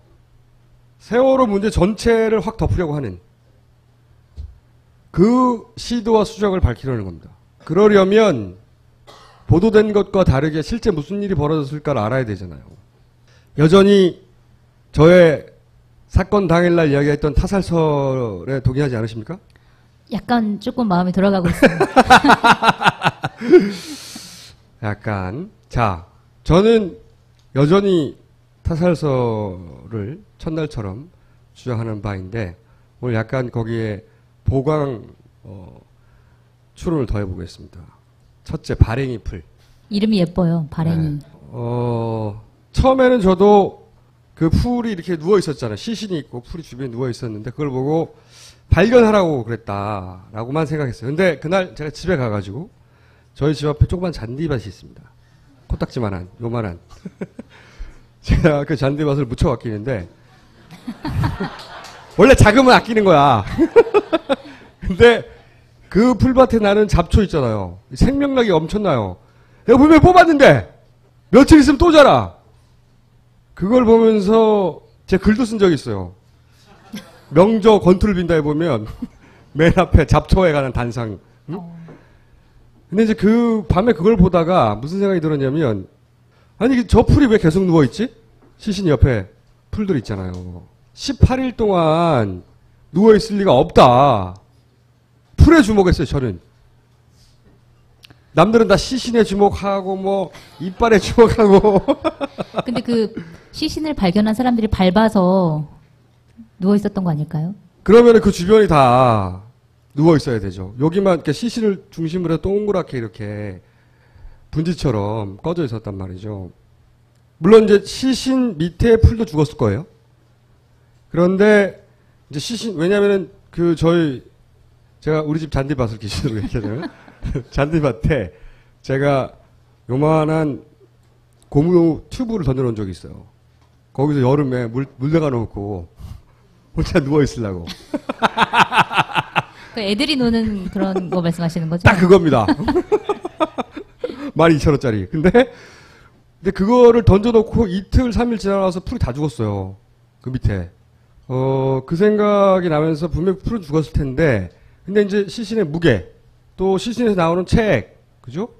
세월호 문제 전체를 확 덮으려고 하는 그 시도와 수작을 밝히려는 겁니다. 그러려면 보도된 것과 다르게 실제 무슨 일이 벌어졌을까를 알아야 되잖아요. 여전히 저의 사건 당일날 이야기했던 타살설에 동의하지 않으십니까? 약간 조금 마음이 돌아가고 있습니다. 약간. 자, 저는 여전히 타살설을 첫날처럼 주장하는 바인데 오늘 약간 거기에 보강 추론을 더해보겠습니다. 첫째, 발행이 풀. 이름이 예뻐요. 발행이. 네. 처음에는 저도 그 풀이 이렇게 누워 있었잖아요. 시신이 있고 풀이 주변에 누워 있었는데 그걸 보고 발견하라고 그랬다라고만 생각했어요. 근데 그날 제가 집에 가가지고 저희 집 앞에 조그만 잔디밭이 있습니다. 코딱지만한, 요만한. 제가 그 잔디밭을 무쳐 아끼는데 원래 작으면 아끼는 거야. 근데 그 풀밭에 나는 잡초 있잖아요. 생명력이 엄청나요. 내가 분명히 뽑았는데 며칠 있으면 또 자라. 그걸 보면서 제가 글도 쓴 적이 있어요. 명저 권투를 빈다에 보면 맨 앞에 잡초에 관한 단상. 응? 근데 이제 그 밤에 그걸 보다가 무슨 생각이 들었냐면 아니 저 풀이 왜 계속 누워있지? 시신 옆에 풀들 있잖아요. 18일 동안 누워있을 리가 없다. 풀에 주목했어요, 저는. 남들은 다 시신에 주목하고 뭐 이빨에 주목하고. 근데 그 시신을 발견한 사람들이 밟아서 누워 있었던 거 아닐까요? 그러면 그 주변이 다 누워 있어야 되죠. 여기만 이렇게 시신을 중심으로 동그랗게 이렇게 분지처럼 꺼져 있었단 말이죠. 물론 이제 시신 밑에 풀도 죽었을 거예요. 그런데 이제 시신 왜냐면은 그 제가 우리 집 잔디밭을 기준으로 얘기하자면 잔디밭에 제가 요만한 고무 튜브를 던져놓은 적이 있어요. 거기서 여름에 물대가 놓고 혼자 누워 있으려고. 그 애들이 노는 그런 거 말씀하시는 거죠? 딱 그겁니다. 12,000원짜리. 근데 그거를 던져놓고 이틀, 3일 지나서 풀이 다 죽었어요. 그 밑에. 그 생각이 나면서 분명히 풀은 죽었을 텐데, 근데 이제 시신의 무게, 또 시신에서 나오는 책, 그죠?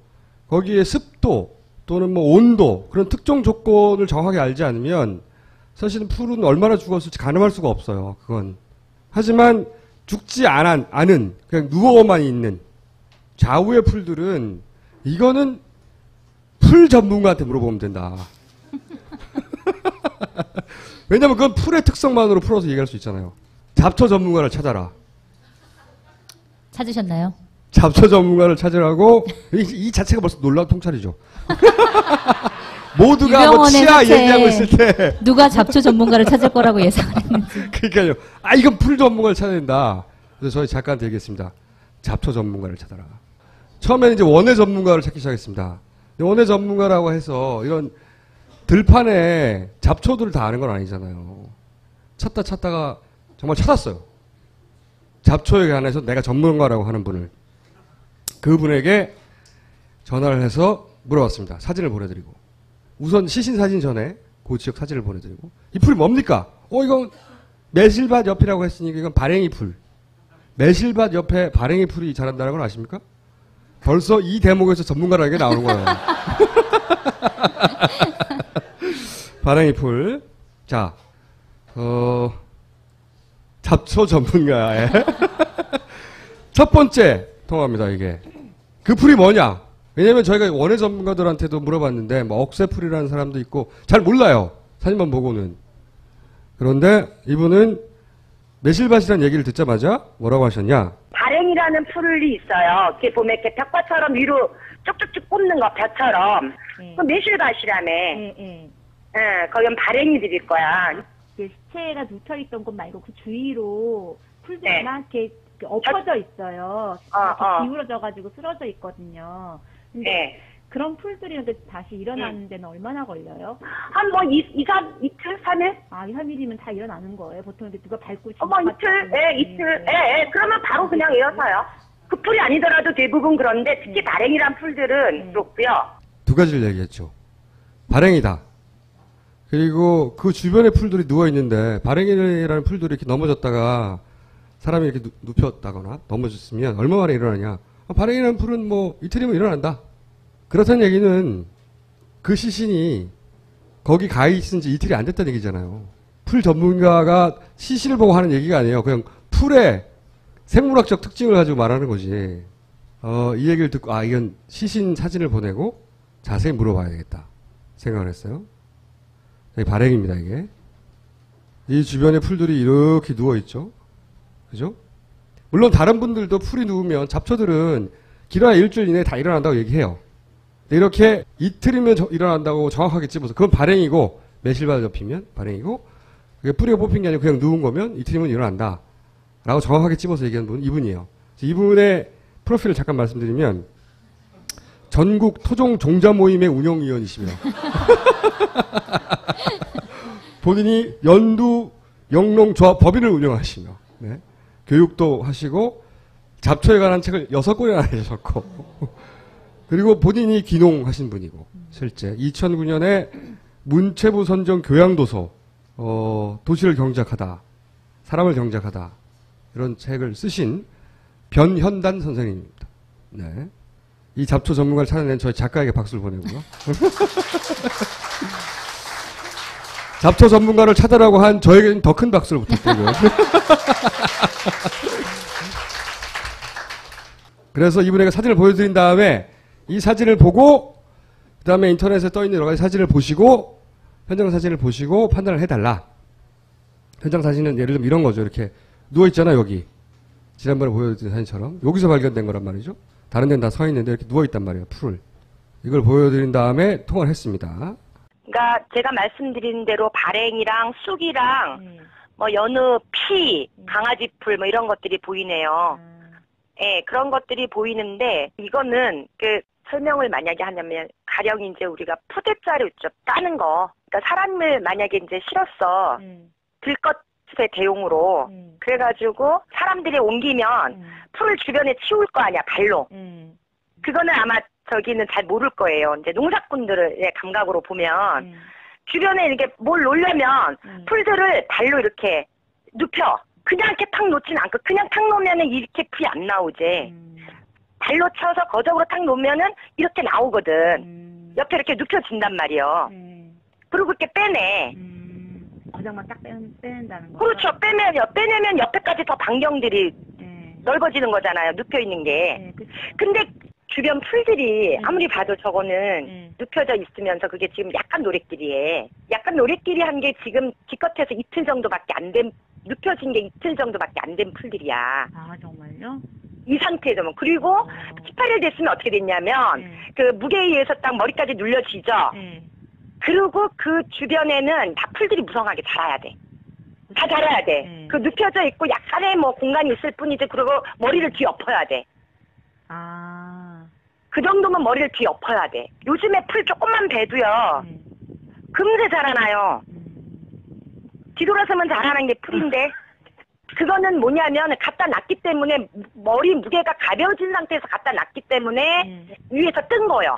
거기에 습도 또는 뭐 온도 그런 특정 조건을 정확하게 알지 않으면 사실은 풀은 얼마나 죽었을지 가늠할 수가 없어요. 그건. 하지만 죽지 않은 그냥 누워만 있는 좌우의 풀들은 이거는 풀 전문가한테 물어보면 된다. 왜냐면 그건 풀의 특성만으로 풀어서 얘기할 수 있잖아요. 잡초 전문가를 찾아라. 찾으셨나요? 잡초 전문가를 찾으라고 이 자체가 벌써 놀라운 통찰이죠. 모두가 뭐 유병원의 치아 사채 얘기하고 있을 때 누가 잡초 전문가를 찾을 거라고 예상을 했는지. 그러니까요. 아 이건 풀 전문가를 찾아야 된다. 그래서 저희 작가한테 얘기했습니다. 잡초 전문가를 찾아라. 처음에는 이제 원예 전문가를 찾기 시작했습니다. 원예 전문가라고 해서 이런 들판에 잡초들을 다 아는 건 아니잖아요. 찾다가 정말 찾았어요. 잡초에 관해서 내가 전문가라고 하는 분을. 그분에게 전화를 해서 물어봤습니다. 사진을 보내드리고. 우선 시신 사진 전에 그 지역 사진을 보내드리고. 이 풀이 뭡니까? 이건 매실밭 옆이라고 했으니까 이건 발행이 풀. 매실밭 옆에 발행이 풀이 자란다는 걸 아십니까? 벌써 이 대목에서 전문가라는 게 나오는 거예요. 발행이 풀. 자, 잡초 전문가의 첫 번째 통화입니다, 이게. 그 풀이 뭐냐? 왜냐면 저희가 원예 전문가들한테도 물어봤는데, 뭐, 억새풀이라는 사람도 있고, 잘 몰라요. 사진만 보고는. 그런데 이분은 매실밭이라는 얘기를 듣자마자 뭐라고 하셨냐? 발행이라는 풀이 있어요. 이렇게 보면 이렇게 벽화처럼 위로 쭉쭉쭉 꽂는 거, 벼처럼. 그 매실밭이라며. 거긴 발행이들일 거야. 시체가 눕혀있던 곳 말고 그 주위로 풀들이 네. 막 이렇게 엎어져 있어요. 이렇게 기울어져가지고 쓰러져 있거든요. 근데 네. 그런 풀들이 이렇게 다시 일어나는 데는 얼마나 걸려요? 한 뭐 이틀, 3일? 2, 3일이면 다 일어나는 거예요. 보통 이렇게 누가 밟고 이틀? 이틀. 그러면 바로 그냥 일어서요. 그 풀이 아니더라도 대부분 그런데 특히 발행이란 풀들은 그렇고요. 두 가지를 얘기했죠. 발행이다. 그리고 그 주변에 풀들이 누워있는데, 발행이라는 풀들이 이렇게 넘어졌다가 사람이 이렇게 눕혔다거나 넘어졌으면 얼마 만에 일어나냐. 발행이라는 풀은 뭐 이틀이면 일어난다. 그렇다는 얘기는 그 시신이 거기 가 있은 지 이틀이 안 됐다는 얘기잖아요. 풀 전문가가 시신을 보고 하는 얘기가 아니에요. 그냥 풀의 생물학적 특징을 가지고 말하는 거지. 이 얘기를 듣고, 이건 시신 사진을 보내고 자세히 물어봐야 되겠다 생각을 했어요. 이게 발행입니다, 이게. 이 주변에 풀들이 이렇게 누워있죠. 그죠? 물론 다른 분들도 풀이 누우면 잡초들은 길어야 일주일 이내에 다 일어난다고 얘기해요. 이렇게 이틀이면 일어난다고 정확하게 집어서 그건 발행이고, 매실밭을 접히면 발행이고, 그게 뿌리가 뽑힌 게 아니고 그냥 누운 거면 이틀이면 일어난다 라고 정확하게 집어서 얘기하는 분은 이분이에요. 이분의 프로필을 잠깐 말씀드리면 전국 토종 종자 모임의 운영위원이시며 본인이 연두 영농조합 법인을 운영하시며, 네. 교육도 하시고 잡초에 관한 책을 6권이나 내셨고 그리고 본인이 귀농하신 분이고, 실제 2009년에 문체부 선정 교양도서 도시를 경작하다, 사람을 경작하다 이런 책을 쓰신 변현단 선생님입니다. 네. 이 잡초 전문가를 찾아낸 저희 작가에게 박수를 보내고요. 잡초 전문가를 찾아라고 한 저에게는 더 큰 박수를 부탁드리고요. 그래서 이분에게 사진을 보여드린 다음에 이 사진을 보고 그 다음에 인터넷에 떠있는 여러 가지 사진을 보시고 현장 사진을 보시고 판단을 해달라. 현장 사진은 예를 들면 이런 거죠. 이렇게 누워있잖아, 여기. 지난번에 보여드린 사진처럼. 여기서 발견된 거란 말이죠. 다른 데는 다 서 있는데 이렇게 누워있단 말이에요, 풀을. 이걸 보여드린 다음에 통화를 했습니다. 그러니까 제가 말씀드린 대로 발행이랑 쑥이랑 뭐 여느 피, 강아지 풀 뭐 이런 것들이 보이네요. 예, 그런 것들이 보이는데 이거는 그 설명을 만약에 하냐면 가령 이제 우리가 푸대자루 있죠, 따는 거. 그러니까 사람을 만약에 이제 실었어. 들것의 대용으로. 그래가지고 사람들이 옮기면 풀을 주변에 치울 거 아니야, 발로. 그거는 아마 저기는 잘 모를 거예요. 이제 농사꾼들의 감각으로 보면 주변에 이렇게 뭘 놓으려면 풀들을 발로 이렇게 눕혀. 그냥 이렇게 탁 놓지는 않고 그냥 탁 놓으면은 이렇게 풀이 안 나오지. 발로 쳐서 거적으로 탁 놓으면은 이렇게 나오거든. 옆에 이렇게 눕혀진단 말이에요. 그리고 이렇게 빼내. 거적만 딱 빼낸다는 거. 그렇죠. 빼내면 옆에까지 더 반경들이 넓어지는 거잖아요. 눕혀 있는 게. 근데 주변 풀들이 아무리 봐도 저거는 눕혀져 있으면서 그게 지금 약간 노랫길이에 약간 노랫길이 한 게 지금 기껏해서 이틀 정도밖에 안 된, 눕혀진 게 이틀 정도밖에 안 된 풀들이야. 아, 정말요? 이 상태에서면. 그리고 18일 됐으면 어떻게 됐냐면 그 무게에 의해서 딱 머리까지 눌려지죠. 그리고 그 주변에는 다 풀들이 무성하게 자라야 돼. 다 자라야 돼. 그 눕혀져 있고 약간의 뭐 공간이 있을 뿐이지. 그리고 머리를 뒤엎어야 돼. 아. 그 정도면 머리를 뒤엎어야 돼. 요즘에 풀 조금만 베도요. 금세 자라나요. 뒤돌아서면 자라는 게 풀인데. 그거는 뭐냐면 갖다 놨기 때문에 머리 무게가 가벼워진 상태에서 갖다 놨기 때문에 위에서 뜬 거예요.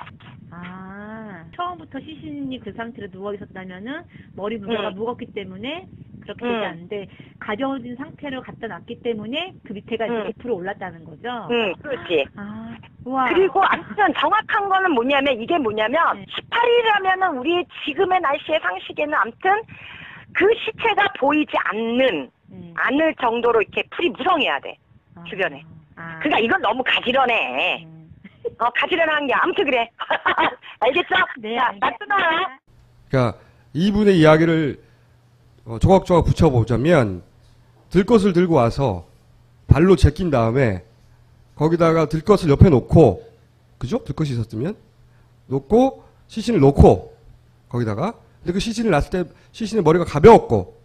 아, 처음부터 시신이 그 상태로 누워 있었다면은 머리 무게가 무겁기 때문에 그렇게 되지 않는데 가벼워진 상태로 갖다 놨기 때문에 그 밑에가 이렇게 부풀어 올랐다는 거죠? 그렇지. 아, 우와. 그리고 아무튼 정확한 거는 뭐냐면 이게 뭐냐면 18일이라면은 우리 지금의 날씨의 상식에는 아무튼 그 시체가 보이지 않을 정도로 이렇게 풀이 무성해야 돼. 주변에. 그러니까 이건 너무 가지런해. 가지런한 게 아무튼 그래. 알겠죠? 네. 자, 나 끊어요. 그러니까 이분의 이야기를 조각조각 붙여보자면 들것을 들고 와서 발로 제낀 다음에 거기다가 들것을 옆에 놓고, 그죠? 들것이 있었으면 놓고 시신을 놓고 거기다가, 근데 그 시신을 놨을 때 시신의 머리가 가벼웠고,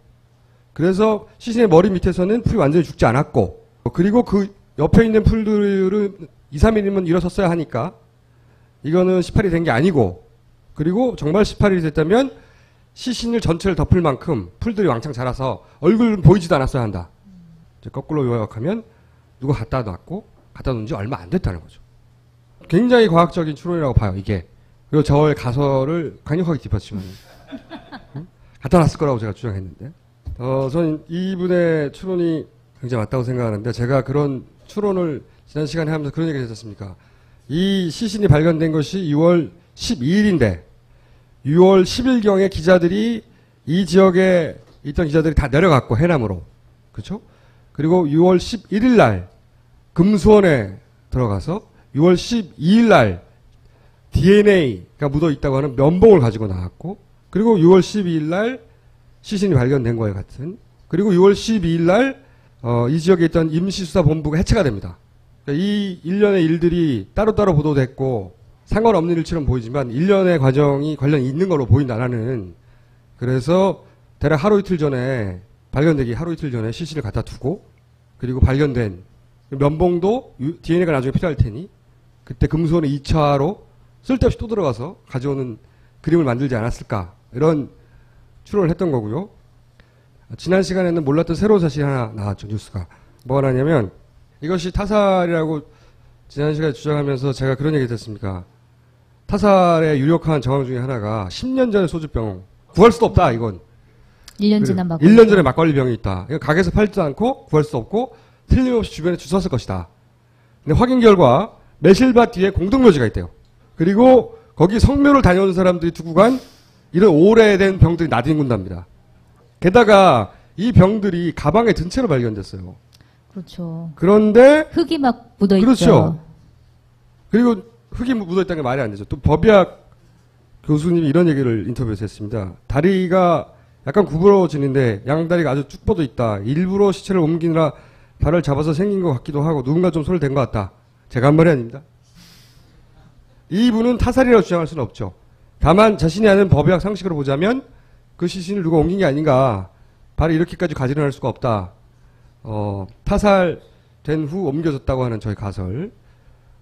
그래서 시신의 머리 밑에서는 풀이 완전히 죽지 않았고, 그리고 그 옆에 있는 풀들은 2, 3일이면 일어섰어야 하니까 이거는 18이 된 게 아니고, 그리고 정말 18일이 됐다면 시신을 전체를 덮을 만큼 풀들이 왕창 자라서 얼굴은 보이지도 않았어야 한다. 이제 거꾸로 요약하면 누가 갖다 놓은 지 얼마 안 됐다는 거죠. 굉장히 과학적인 추론이라고 봐요, 이게. 그리고 저의 가설을 강력하게 뒷받침하는. 갖다 놨을 거라고 제가 주장했는데. 저는 이분의 추론이 굉장히 맞다고 생각하는데, 제가 그런 추론을 지난 시간에 하면서 그런 얘기 했었습니까? 이 시신이 발견된 것이 6월 12일인데, 6월 10일경에 기자들이, 이 지역에 있던 기자들이 다 내려갔고, 해남으로. 그렇죠? 그리고 6월 11일 날, 금수원에 들어가서 6월 12일 날 DNA가 묻어 있다고 하는 면봉을 가지고 나왔고, 그리고 6월 12일 날 시신이 발견된 거에 같은. 그리고 6월 12일 날 이 지역에 있던 임시수사본부가 해체가 됩니다. 그러니까 이 일련의 일들이 따로따로 보도됐고 상관없는 일처럼 보이지만 일련의 과정이 관련이 있는 걸로 보인다라는. 그래서 대략 하루 이틀 전에, 발견되기 하루 이틀 전에 시신을 갖다 두고, 그리고 발견된 면봉도 DNA가 나중에 필요할 테니 그때 금수원에 2차로 쓸데없이 또 들어가서 가져오는 그림을 만들지 않았을까, 이런 추론을 했던 거고요. 지난 시간에는 몰랐던 새로운 사실이 하나 나왔죠. 뉴스가 뭐가 나냐면, 이것이 타살이라고 지난 시간에 주장하면서 제가 그런 얘기 했습니까? 타살의 유력한 정황 중에 하나가 10년 전에 소주병, 구할 수도 없다, 이건. 1년 지난 막걸리. 1년 전에 막걸리 병이 있다. 이거 가게에서 팔지도 않고 구할 수 없고 틀림없이 주변에 주웠을 것이다. 근데 확인 결과 매실밭 뒤에 공동묘지가 있대요. 그리고 거기 성묘를 다녀오는 사람들이 두고 간 이런 오래된 병들이 나뒹군답니다. 게다가 이 병들이 가방에 든 채로 발견됐어요. 그렇죠. 그런데 흙이 막 묻어 있죠. 그렇죠. 그리고 흙이 묻어 있다는 게 말이 안 되죠. 또 법의학 교수님이 이런 얘기를 인터뷰에서 했습니다. 다리가 약간 구부러지는데 양다리가 아주 쭉 뻗어 있다. 일부러 시체를 옮기느라 발을 잡아서 생긴 것 같기도 하고 누군가 좀 손을 댄 것 같다. 제가 한 말이 아닙니다. 이분은 타살이라고 주장할 수는 없죠. 다만 자신이 아는 법의학 상식으로 보자면 그 시신을 누가 옮긴 게 아닌가. 발이 이렇게까지 가지런할 수가 없다. 타살된 후 옮겨졌다고 하는 저희 가설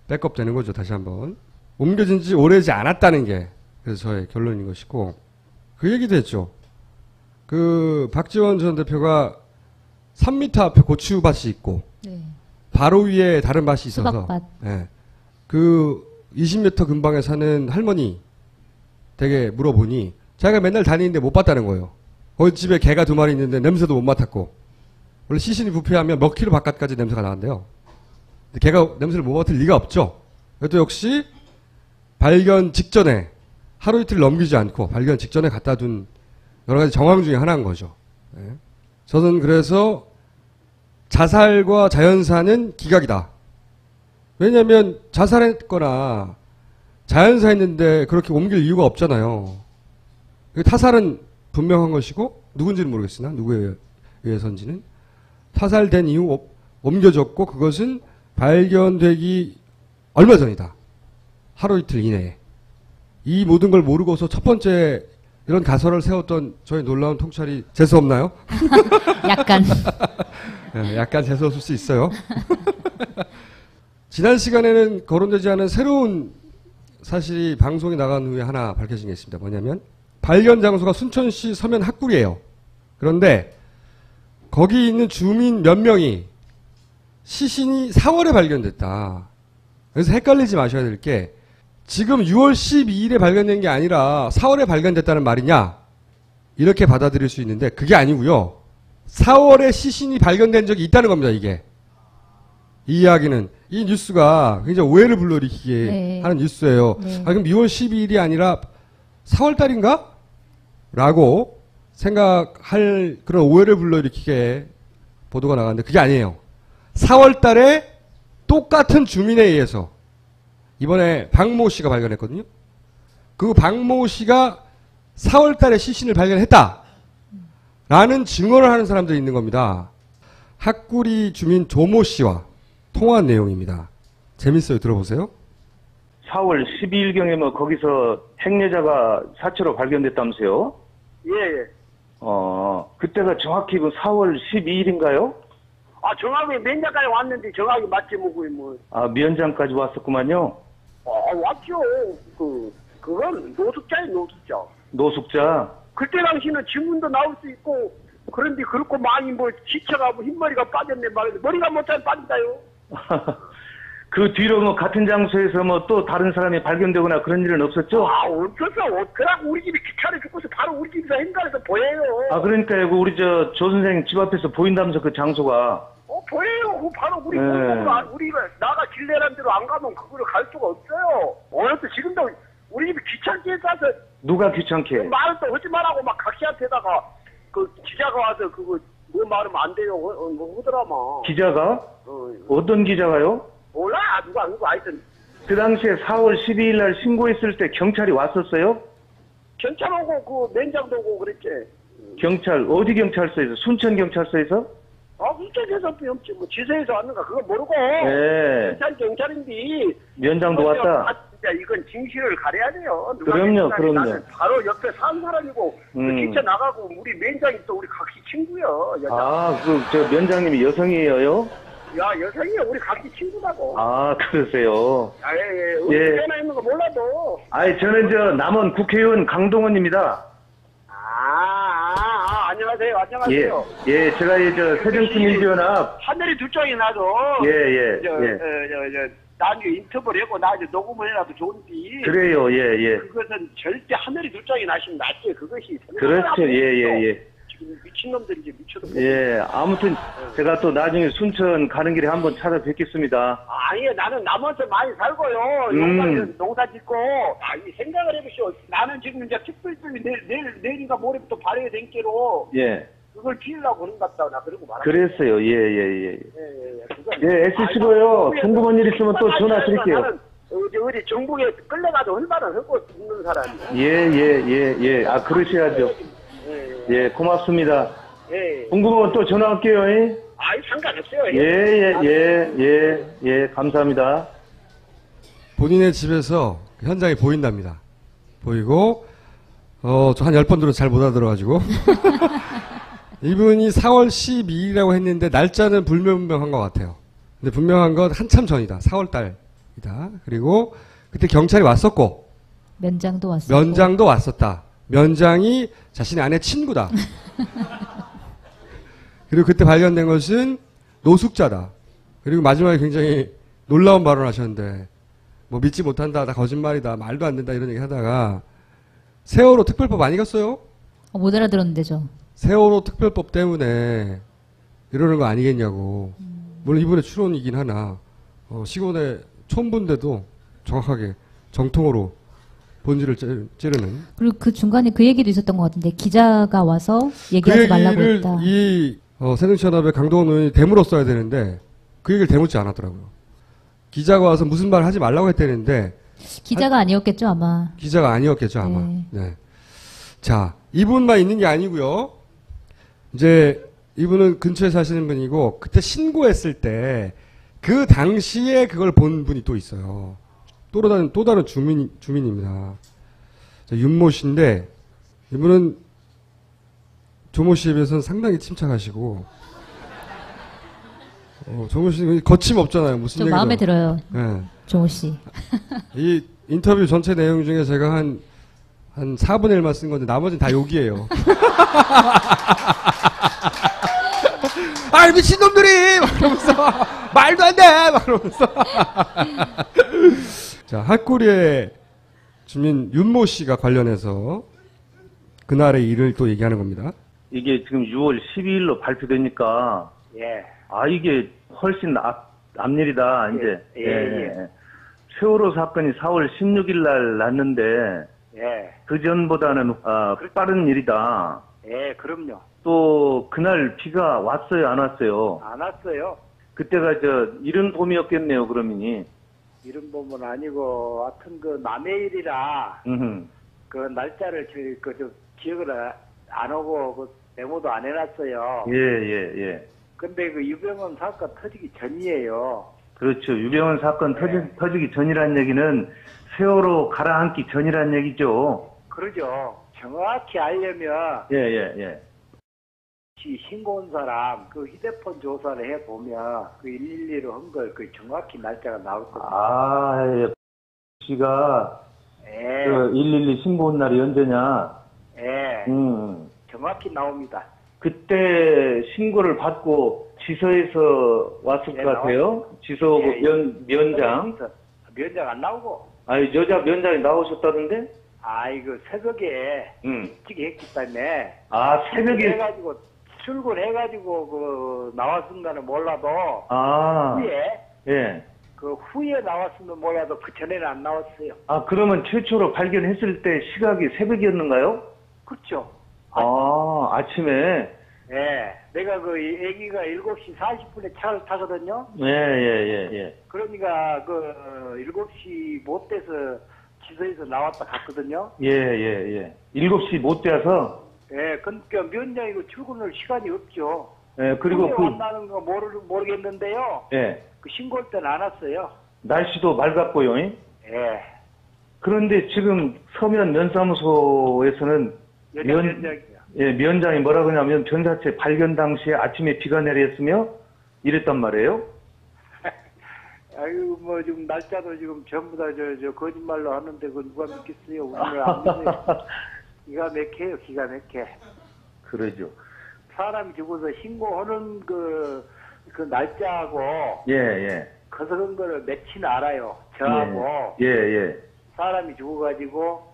백업되는 거죠. 다시 한번. 옮겨진 지 오래지 않았다는 게 그래서 저의 결론인 것이고, 그 얘기도 했죠. 그 박지원 전 대표가 3m 앞에 고추밭이 있고 네. 바로 위에 다른 밭이 있어서 수박밭. 예, 그 20m 근방에 사는 할머니 댁에 물어보니 자기가 맨날 다니는데 못 봤다는 거예요. 거기 집에 개가 2마리 있는데 냄새도 못 맡았고, 원래 시신이 부패하면 몇 킬로 바깥까지 냄새가 나는데요. 근데 걔가 냄새를 못 맡을 리가 없죠. 그것도 역시 발견 직전에 하루 이틀 넘기지 않고 발견 직전에 갖다 둔 여러 가지 정황 중에 하나인 거죠. 예. 저는 그래서 자살과 자연사는 기각이다. 왜냐하면 자살했거나 자연사했는데 그렇게 옮길 이유가 없잖아요. 타살은 분명한 것이고 누군지는 모르겠으나 누구에 의해서인지는 타살된 이후 옮겨졌고 그것은 발견되기 얼마 전이다. 하루 이틀 이내에. 이 모든 걸 모르고서 첫 번째 이런 가설을 세웠던 저희 놀라운 통찰이 재수없나요? 약간. 약간 재수없을 수 있어요. 지난 시간에는 거론되지 않은 새로운 사실이 방송에 나간 후에 하나 밝혀진 게 있습니다. 뭐냐면 발견 장소가 순천시 서면 학구리예요. 그런데 거기 있는 주민 몇 명이 시신이 4월에 발견됐다. 그래서 헷갈리지 마셔야 될 게 지금 6월 12일에 발견된 게 아니라 4월에 발견됐다는 말이냐 이렇게 받아들일 수 있는데 그게 아니고요. 4월에 시신이 발견된 적이 있다는 겁니다. 이게. 이 이야기는 이 뉴스가 굉장히 오해를 불러일으키게 네. 하는 뉴스예요. 네. 그럼 6월 12일이 아니라 4월 달인가? 라고 생각할 그런 오해를 불러일으키게 보도가 나갔는데 그게 아니에요. 4월 달에 똑같은 주민에 의해서 이번에 박모 씨가 발견했거든요. 그 박모 씨가 4월 달에 시신을 발견했다. 라는 증언을 하는 사람들이 있는 겁니다. 학구리 주민 조모 씨와 통화한 내용입니다. 재밌어요. 들어보세요. 4월 12일경에 뭐 거기서 행여자가 사체로 발견됐다면서요? 예. 그때가 정확히 그 4월 12일인가요? 아, 정확히 면장까지 왔는데 정확히 맞지 뭐. 아, 면장까지 왔었구만요. 왔죠. 그건 노숙자예요, 노숙자. 노숙자. 그때 당시는 지문도 나올 수 있고, 그런데 그렇고 많이 뭐 지쳐가고 흰머리가 빠졌네 말인데, 머리가 못하면 빠진다요. 그 뒤로 뭐 같은 장소에서 뭐 또 다른 사람이 발견되거나 그런 일은 없었죠? 없었어. 그래갖고 우리 집이 귀찮아 죽고서 바로 우리 집에서 행가에서 보여요. 아, 그러니까요. 우리 조 선생 집 앞에서 보인다면서 그 장소가. 보여요. 그 바로 우리 네. 우리가 나가 길래란 대로 안 가면 그거를 갈 수가 없어요. 어느새 지금도 우리 집이 귀찮게 해서 누가 귀찮게? 말을 또 하지 말라고 막 각시한테다가 그 기자가 와서 그거 뭐 말하면 안 돼요. 뭐 하더라마. 기자가? 어떤 기자가요? 몰라. 누가 하여튼. 그 당시에 4월 12일 날 신고했을 때 경찰이 왔었어요? 경찰 오고 그 면장도 오고 그랬지. 경찰, 어디 경찰서에서? 순천 경찰서에서? 그쪽에서 없지. 뭐 지서에서 왔는가 그거 모르고. 네. 경찰인데. 면장도 왔다? 진짜 이건 진실을 가려야 돼요. 그럼요. 나는 바로 옆에 산 사람이고 기차 나가고 우리 면장이 또 우리 각시 친구요. 여자. 저 면장님이 여성이에요? 야, 여성이요. 우리 각시 친구라고. 아, 그러세요? 예. 우리 전화 있는 거 몰라도. 저는 남원 국회의원 강동원입니다. 안녕하세요. 예, 제가 새정치민주연합. 하늘이 두 쪽이 나도. 예. 나중에 인터뷰를 하고 나중에 녹음을 해놔도 좋은데. 그래요, 예. 그것은 절대 하늘이 두 쪽이 나시면 낫지. 그것이. 그렇죠, 예. 지금 미친놈들이 이제 미쳐도. 예, 아무튼 제가 또 나중에 순천 가는 길에 한번 찾아뵙겠습니다. 아니요, 나는 남원서 많이 살고요. 농사 짓고. 이 생각을 해보시오. 나는 지금 이제 특별법이 내일인가 모레부터 발효가 된 게로. 예. 그걸 피우려고 그런 것 같다. 나 그러고 말았어. 그랬어요. 예. 애쓰시고요. 궁금한 일 있으면 또 전화 드릴게요. 나는 어디 정부에 끌려가도 얼마나 하고 죽는 사람이야. 예. 그러셔야죠. 예, 고맙습니다. 예. 궁금하면 또 전화할게요. 상관없어요. 예, 감사합니다. 본인의 집에서 현장이 보인답니다. 보이고, 저 한 10번 들어서 잘 못 알아들어가지고. 이분이 4월 12일이라고 했는데, 날짜는 불분명한 것 같아요. 근데 분명한 건 한참 전이다. 4월 달이다. 그리고, 그때 경찰이 왔었고, 면장도 왔었고. 면장도 왔었다. 면장이 자신의 아내 친구다. 그리고 그때 발견된 것은 노숙자다. 그리고 마지막에 굉장히 놀라운 발언을 하셨는데, 뭐 믿지 못한다, 다 거짓말이다, 말도 안 된다 이런 얘기 하다가 세월호 특별법 아니겠어요? 못 알아들었는데 저. 세월호 특별법 때문에 이러는 거 아니겠냐고. 물론 이분의 추론이긴 하나 시골의 촌부인데도 정확하게 정통으로 본질을 찌르는 그리고 그 중간에 그 얘기도 있었던 것 같은데 기자가 와서 그 얘기하지 말라고 얘기를 했다. 이 새정치연합의 강동원 의원이 대물었어야 되는데 그 얘기를 대묻지 않았더라고요. 기자가 와서 무슨 말 하지 말라고 했다는데 기자가 아니었겠죠 아마. 기자가 아니었겠죠 아마. 네. 네. 자, 이분만 있는 게 아니고요. 이제 이분은 근처에 사시는 분이고 그때 신고했을 때 그 당시에 그걸 본 분이 또 있어요. 또 다른 주민입니다. 자, 윤모 씨인데 이분은 조모 씨에 비해서는 상당히 침착하시고 조모 씨는 거침없잖아요. 무슨 좀 얘기도. 마음에 들어요. 네. 종호 씨. 이 인터뷰 전체 내용 중에 제가 한 4분의 1만 쓴 건데 나머지는 다 욕이에요. 아 미친놈들이! 막 이러면서 말도 안 돼! 막 이러면서 자, 할꼬리의 주민 윤모 씨가 관련해서 그날의 일을 또 얘기하는 겁니다. 이게 지금 6월 12일로 발표되니까 예. 이게 훨씬 앞일이다 이제. 예. 세월호 사건이 4월 16일 날 났는데 예. 그 전보다는 빠른 일이다. 예, 그럼요. 또 그날 비가 왔어요, 안 왔어요? 안 왔어요. 그때가 이른 봄이었겠네요, 그러면이. 이런 부분 아니고, 하여튼 그 남의 일이라, 그 날짜를 기억을 안 하고, 그 메모도 안 해놨어요. 예. 근데 그 유병헌 사건 터지기 전이에요. 그렇죠. 유병헌 사건 터지기 전이란 얘기는 세월호 가라앉기 전이란 얘기죠. 그러죠. 정확히 알려면, 예. 신고 온 사람, 그 휴대폰 조사를 해보면, 그 112로 한 걸, 그 정확히 날짜가 나올 겁니다. 예. 씨가, 예. 그 112 신고 온 날이 언제냐? 예. 정확히 나옵니다. 그때 신고를 받고 지서에서 왔을 것 같아요. 지서 면장. 면장 안 나오고. 아니, 여자 면장이 나오셨다던데? 이거 새벽에 일찍 했기 때문에. 새벽에. 출근해가지고, 나왔은가는 몰라도. 후에. 예. 그 후에 나왔으면 몰라도 그 전에는 안 나왔어요. 그러면 최초로 발견했을 때 시각이 새벽이었는가요? 그렇죠. 아침에? 예. 내가 그 애기가 7시 40분에 차를 타거든요. 예. 그러니까 7시 못 돼서 지서에서 나왔다 갔거든요. 예. 7시 못 돼서? 예. 그러니까 면장이 출근할 시간이 없죠. 예, 그리고 만나는 거 모르겠는데요. 예. 그 신고할 때는 안 왔어요. 날씨도 맑았고요. 예. 그런데 지금 서면 면사무소에서는 면장이 뭐라 그러냐면 변사체 발견 당시에 아침에 비가 내렸으며 이랬단 말이에요. 아유, 지금 날짜도 지금 전부 다 거짓말로 하는데 그거 누가 믿겠어요? 우리는 안 믿어요. 기가 막혀요, 기가 막혀. 그러죠. 사람이 죽어서 신고하는 그 날짜하고. 예. 그런 거를 며칠 알아요. 저하고. 예. 사람이 죽어가지고,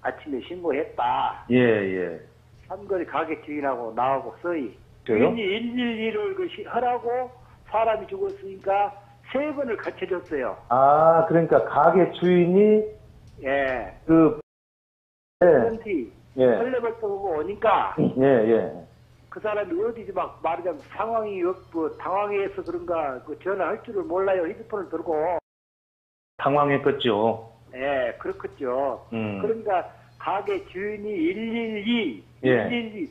아침에 신고했다. 예. 삼거리 가게 주인하고 나하고 서희. 저요? 112를 하라고 사람이 죽었으니까 3번을 거쳐줬어요. 그러니까 가게 주인이 예. 설레벌 떠고 오니까. 예. 그 사람이 어디지 막 말하자면 상황이 없고 당황해서 그런가 전화할 줄을 몰라요. 휴대폰을 들고. 당황했겠죠. 예, 그렇겠죠. 그러니까 가게 주인이 112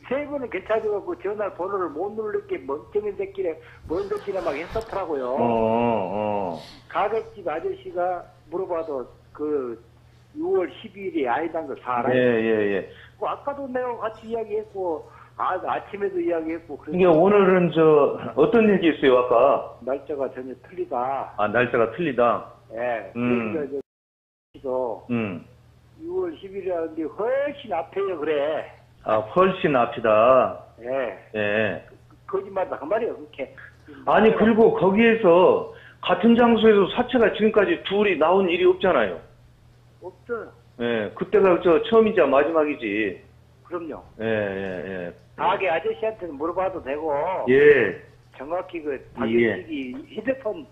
3번을 괜찮아갖고 전화 번호를 못 누르게 멍청한 새끼래 뭔 새끼나 막 했었더라고요. 가게집 아저씨가 물어봐도 6월 12일이 아니란 걸 다 알아요. 예. 아까도 내가 같이 이야기했고 아침에도 이야기했고. 이게 오늘은 어떤 얘기 있어요 아까? 날짜가 전혀 틀리다. 날짜가 틀리다. 예. 그러니까 6월 10일이라는 게 훨씬 앞에요, 그래. 훨씬 앞이다. 예. 거짓말다, 그 말이에요, 그렇게. 아니, 그리고 거기에서, 같은 장소에서 사체가 지금까지 둘이 나온 일이 없잖아요. 없어요. 예, 그때가 처음이자 마지막이지. 그럼요. 예. 가게 아저씨한테는 물어봐도 되고. 예. 정확히 그 예. 박일식이 휴대폰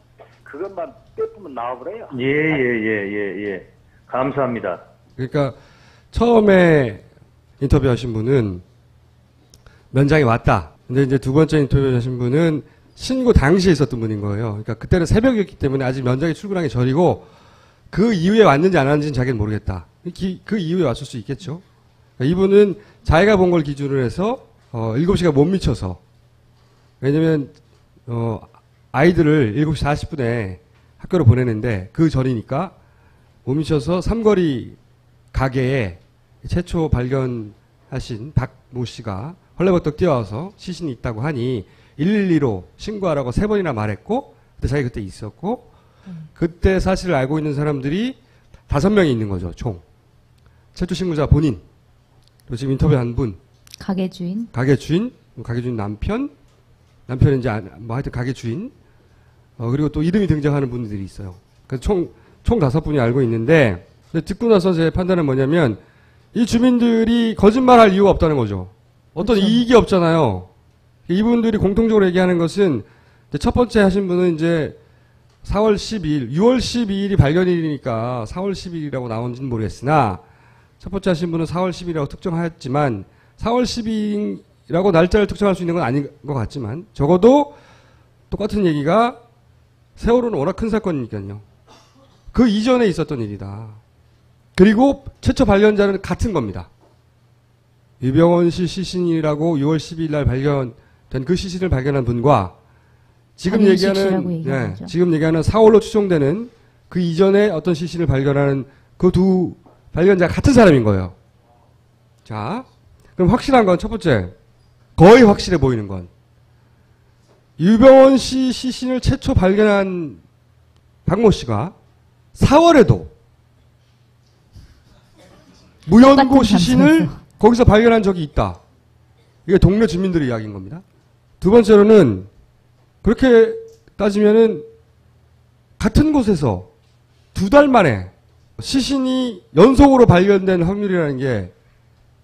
그것만 빼보면 나와버려요. 예. 감사합니다. 그러니까 처음에 인터뷰하신 분은 면장이 왔다. 근데 이제 두 번째 인터뷰하신 분은 신고 당시에 있었던 분인 거예요. 그러니까 그때는 새벽이었기 때문에 아직 면장이 출근하기 전이고 그 이후에 왔는지 안 왔는지는 자기는 모르겠다. 그 이후에 왔을 수 있겠죠. 그러니까 이분은 자기가 본 걸 기준으로 해서 7시가 못 미쳐서 왜냐면 아이들을 7시 40분에 학교로 보내는데 그 전이니까 못 미쳐서 삼거리 가게에 최초 발견하신 박모 씨가 헐레벌떡 뛰어와서 시신이 있다고 하니 112로 신고하라고 3번이나 말했고 그때 자기 그때 있었고 그때 사실을 알고 있는 사람들이 5명이 있는 거죠. 총. 최초 신고자 본인 그리고 지금 인터뷰한 분 가게 주인. 가게 주인 남편은 이제 뭐 하여튼 가게 주인 그리고 또 이름이 등장하는 분들이 있어요. 그래서 총 5분이 알고 있는데 듣고 나서 제 판단은 뭐냐면 이 주민들이 거짓말할 이유가 없다는 거죠. 어떤 그렇죠. 이익이 없잖아요. 이분들이 공통적으로 얘기하는 것은 첫 번째 하신 분은 이제 4월 12일, 6월 12일이 발견일이니까 4월 10일이라고 나온지는 모르겠으나 첫 번째 하신 분은 4월 10일이라고 특정하였지만 4월 10일이라고 날짜를 특정할 수 있는 건 아닌 것 같지만 적어도 똑같은 얘기가 세월호는 워낙 큰 사건이니까요. 그 이전에 있었던 일이다. 그리고 최초 발견자는 같은 겁니다. 유병원 씨 시신이라고 6월 12일 날 발견된 그 시신을 발견한 분과 지금 얘기하는 4월로 추정되는 그 이전에 어떤 시신을 발견하는 그 두 발견자가 같은 사람인 거예요. 자, 그럼 확실한 건 첫 번째, 거의 확실해 보이는 건 유병원 씨 시신을 최초 발견한 박모 씨가 4월에도 무연고 시신을 거기서 발견한 적이 있다. 이게 동네 주민들의 이야기인 겁니다. 두 번째로는 그렇게 따지면은 같은 곳에서 2달 만에 시신이 연속으로 발견된 확률이라는 게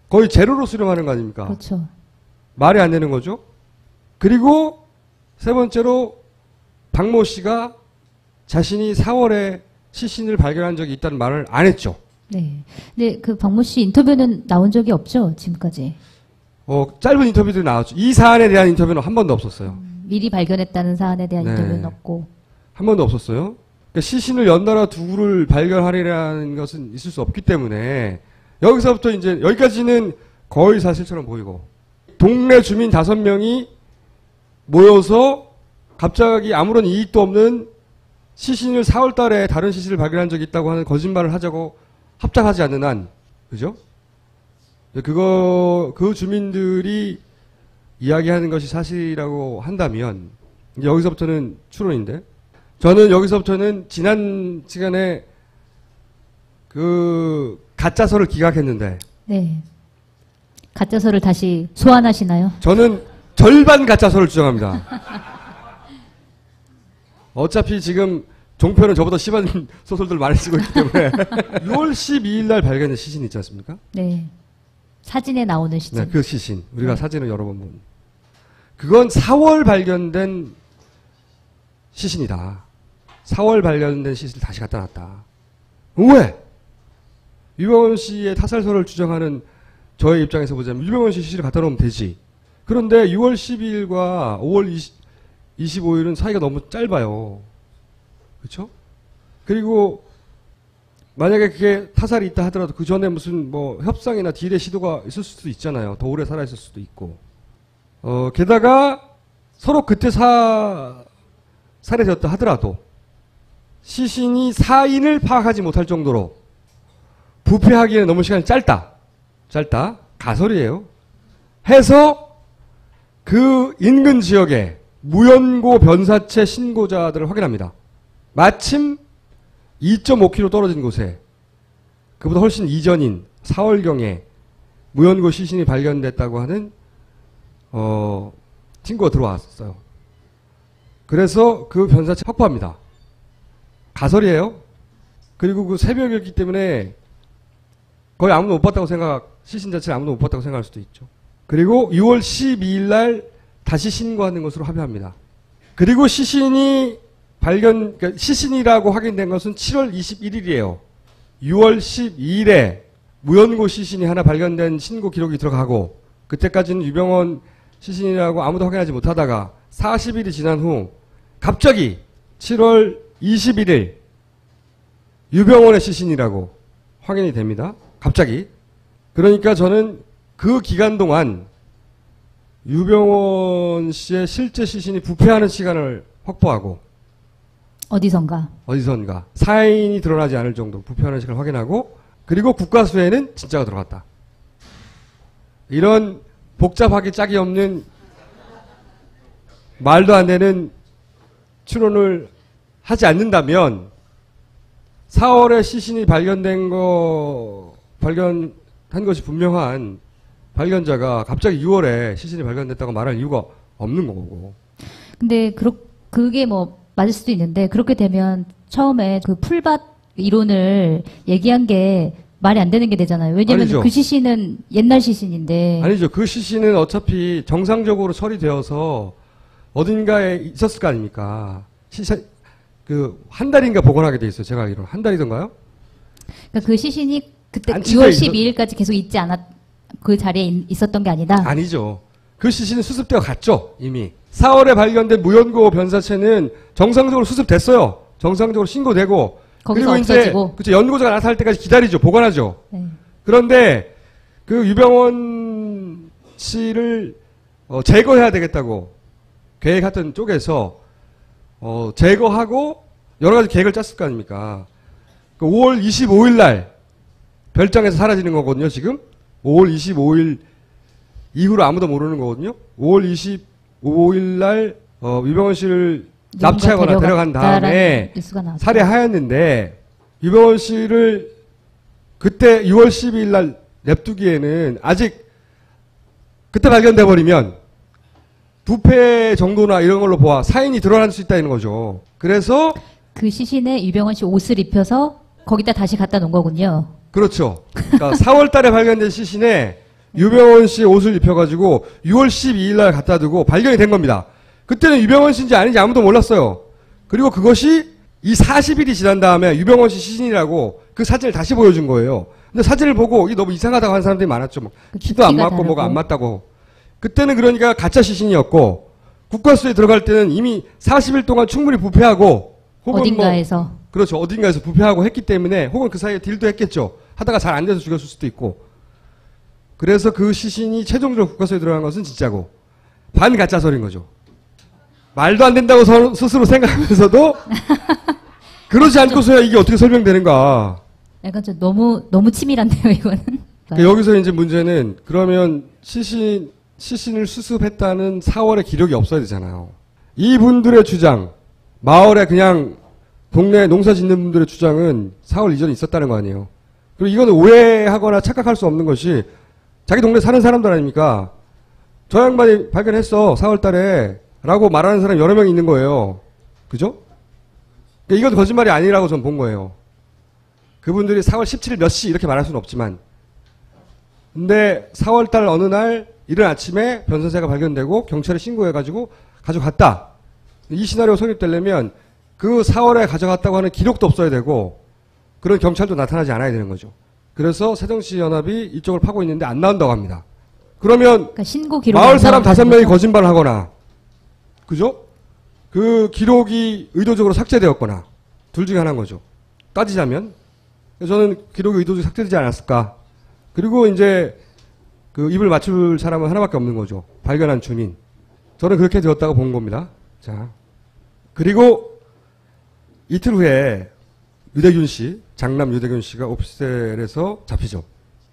거의 제로로 수렴하는 거 아닙니까? 그렇죠. 말이 안 되는 거죠. 그리고 세 번째로 박모 씨가 자신이 4월에 시신을 발견한 적이 있다는 말을 안 했죠. 네. 근데 그 박모 씨 인터뷰는 나온 적이 없죠, 지금까지. 짧은 인터뷰들이 나왔죠. 이 사안에 대한 인터뷰는 한 번도 없었어요. 미리 발견했다는 사안에 대한 네. 인터뷰는 없고. 한 번도 없었어요. 그러니까 시신을 연달아 두구를 발견하리라는 것은 있을 수 없기 때문에 여기서부터 이제 여기까지는 거의 사실처럼 보이고 동네 주민 5명이 모여서 갑자기 아무런 이익도 없는 시신을 4월 달에 다른 시신을 발견한 적이 있다고 하는 거짓말을 하자고 합작하지 않는 한, 그죠? 그 주민들이 이야기하는 것이 사실이라고 한다면, 이제 여기서부터는 추론인데, 저는 여기서부터는 지난 시간에 그 가짜서를 기각했는데, 네. 가짜서를 다시 소환하시나요? 저는 절반 가짜서를 주장합니다. 어차피 지금 종편은 저보다 심한 소설들 많이 쓰고 있기 때문에 6월 12일 날 발견된 시신 있지 않습니까? 네. 사진에 나오는 시신. 네, 그 시신. 우리가 사진을 여러 번 본. 그건 4월 발견된 시신이다. 4월 발견된 시신을 다시 갖다 놨다. 왜? 유병원 씨의 타살설을 주장하는 저의 입장에서 보자면 유병원 씨 시신을 갖다 놓으면 되지. 그런데 6월 12일과 5월 25일은 사이가 너무 짧아요. 그렇죠? 그리고 만약에 그게 타살이 있다 하더라도 그 전에 무슨 뭐 협상이나 딜의 시도가 있을 수도 있잖아요. 더 오래 살아 있을 수도 있고. 게다가 서로 그때 살해되었다 하더라도 시신이 사인을 파악하지 못할 정도로 부패하기에는 너무 시간이 짧다. 가설이에요. 해서 그 인근 지역에 무연고 변사체 신고자들을 확인합니다. 마침 2.5km 떨어진 곳에 그보다 훨씬 이전인 4월경에 무연고 시신이 발견됐다고 하는 친구가 들어왔어요. 그래서 그 변사체 확보합니다. 가설이에요. 그리고 그 새벽이었기 때문에 거의 아무도 못 봤다고 시신 자체를 아무도 못 봤다고 생각할 수도 있죠. 그리고 6월 12일 날 다시 신고하는 것으로 합의합니다. 그리고 시신이 그러니까 시신이라고 확인된 것은 7월 21일이에요. 6월 12일에 무연고 시신이 하나 발견된 신고 기록이 들어가고, 그때까지는 유병원 시신이라고 아무도 확인하지 못하다가 40일이 지난 후 갑자기 7월 21일 유병원의 시신이라고 확인이 됩니다. 갑자기. 그러니까 저는 그 기간 동안 유병원 씨의 실제 시신이 부패하는 시간을 확보하고, 어디선가 사인이 드러나지 않을 정도 부패하는 시간을 확인하고, 그리고 국과수에는 진짜가 들어갔다. 이런 복잡하기 짝이 없는 말도 안 되는 추론을 하지 않는다면 4월에 시신이 발견한 것이 분명한 발견자가 갑자기 6월에 시신이 발견됐다고 말할 이유가 없는 거고. 근데 그게 뭐 맞을 수도 있는데, 그렇게 되면 처음에 그 풀밭 이론을 얘기한 게 말이 안 되는 게 되잖아요. 왜냐면 아니죠. 그 시신은 옛날 시신인데. 아니죠. 그 시신은 어차피 정상적으로 처리되어서 어딘가에 있었을 거 아닙니까? 한 달인가 복원하게 돼 있어요. 제가 알기로는. 한 달이던가요? 그러니까 그 시신이 그때 안치대 6월 12일까지 계속 있지 그 자리에 있었던 게 아니다. 아니죠. 그 시신은 수습되어 갔죠. 이미. 4월에 발견된 무연고 변사체는 정상적으로 수습됐어요. 정상적으로 신고되고. 거기서 그리고 없어지고. 이제 연고자가 나타날 때까지 기다리죠. 보관하죠. 네. 그런데 그 유병원 씨를 제거해야 되겠다고 계획했던 쪽에서 제거하고 여러 가지 계획을 짰을 거 아닙니까? 그 5월 25일 날 별장에서 사라지는 거거든요. 지금 5월 25일 이후로 아무도 모르는 거거든요. 5월 25일 날 유병원 씨를 납치하거나 데려간 다음에 살해하였는데, 유병원 씨를 그때 6월 12일 날 냅두기에는 아직 그때 발견돼 버리면 부패 정도나 이런 걸로 보아 사인이 드러날 수 있다는 거죠. 그래서 그 시신에 유병원 씨 옷을 입혀서 거기다 다시 갖다 놓은 거군요. 그렇죠. 그러니까 4월 달에 발견된 시신에 유병원 씨 옷을 입혀가지고 6월 12일 날 갖다 두고 발견이 된 겁니다. 그때는 유병원 씨인지 아닌지 아무도 몰랐어요. 그리고 그것이 이 40일이 지난 다음에 유병원 씨 시신이라고 그 사진을 다시 보여준 거예요. 근데 사진을 보고 이게 너무 이상하다고 하는 사람들이 많았죠. 뭐 키도 안 맞고 뭐가 안 맞다고. 그때는 그러니까 가짜 시신이었고, 국과수에 들어갈 때는 이미 40일 동안 충분히 부패하고, 혹은 어딘가에서. 그렇죠. 어딘가에서 부패하고 했기 때문에, 혹은 그 사이에 딜도 했겠죠. 하다가 잘 안 돼서 죽였을 수도 있고. 그래서 그 시신이 최종적으로 국과수에 들어간 것은 진짜고, 반가짜설인 거죠. 말도 안 된다고 스스로 생각하면서도 그러지 않고서야 이게 어떻게 설명되는가. 약간 좀 너무 치밀한데요, 이거는. 그러니까 여기서 이제 문제는, 그러면 시신을 수습했다는 4월의 기록이 없어야 되잖아요. 이분들의 주장, 마을에 그냥 동네 농사 짓는 분들의 주장은 4월 이전에 있었다는 거 아니에요. 그리고 이거는 오해하거나 착각할 수 없는 것이, 자기 동네 사는 사람들 아닙니까? 저 양반이 발견했어, 4월 달에. 라고 말하는 사람이 여러 명 있는 거예요. 그죠? 그러니까 이건 거짓말이 아니라고 전 본 거예요. 그분들이 4월 17일 몇 시 이렇게 말할 수는 없지만. 근데 4월 달 어느 날 이른 아침에 변사체가 발견되고 경찰에 신고해가지고 가져갔다. 이 시나리오 성립되려면 그 4월에 가져갔다고 하는 기록도 없어야 되고, 그런 경찰도 나타나지 않아야 되는 거죠. 그래서 새정치연합이 이쪽을 파고 있는데 안 나온다고 합니다. 그러면 그러니까 신고 기록 마을 사람 5명이 거짓말을 하거나, 그죠? 그 기록이 의도적으로 삭제되었거나, 둘 중에 하나인 거죠. 따지자면. 저는 기록이 의도적으로 삭제되지 않았을까. 그리고 이제 그 입을 맞출 사람은 하나밖에 없는 거죠. 발견한 주민. 저는 그렇게 되었다고 본 겁니다. 자. 그리고 이틀 후에 유대균 씨, 장남 유대균 씨가 오피스텔에서 잡히죠.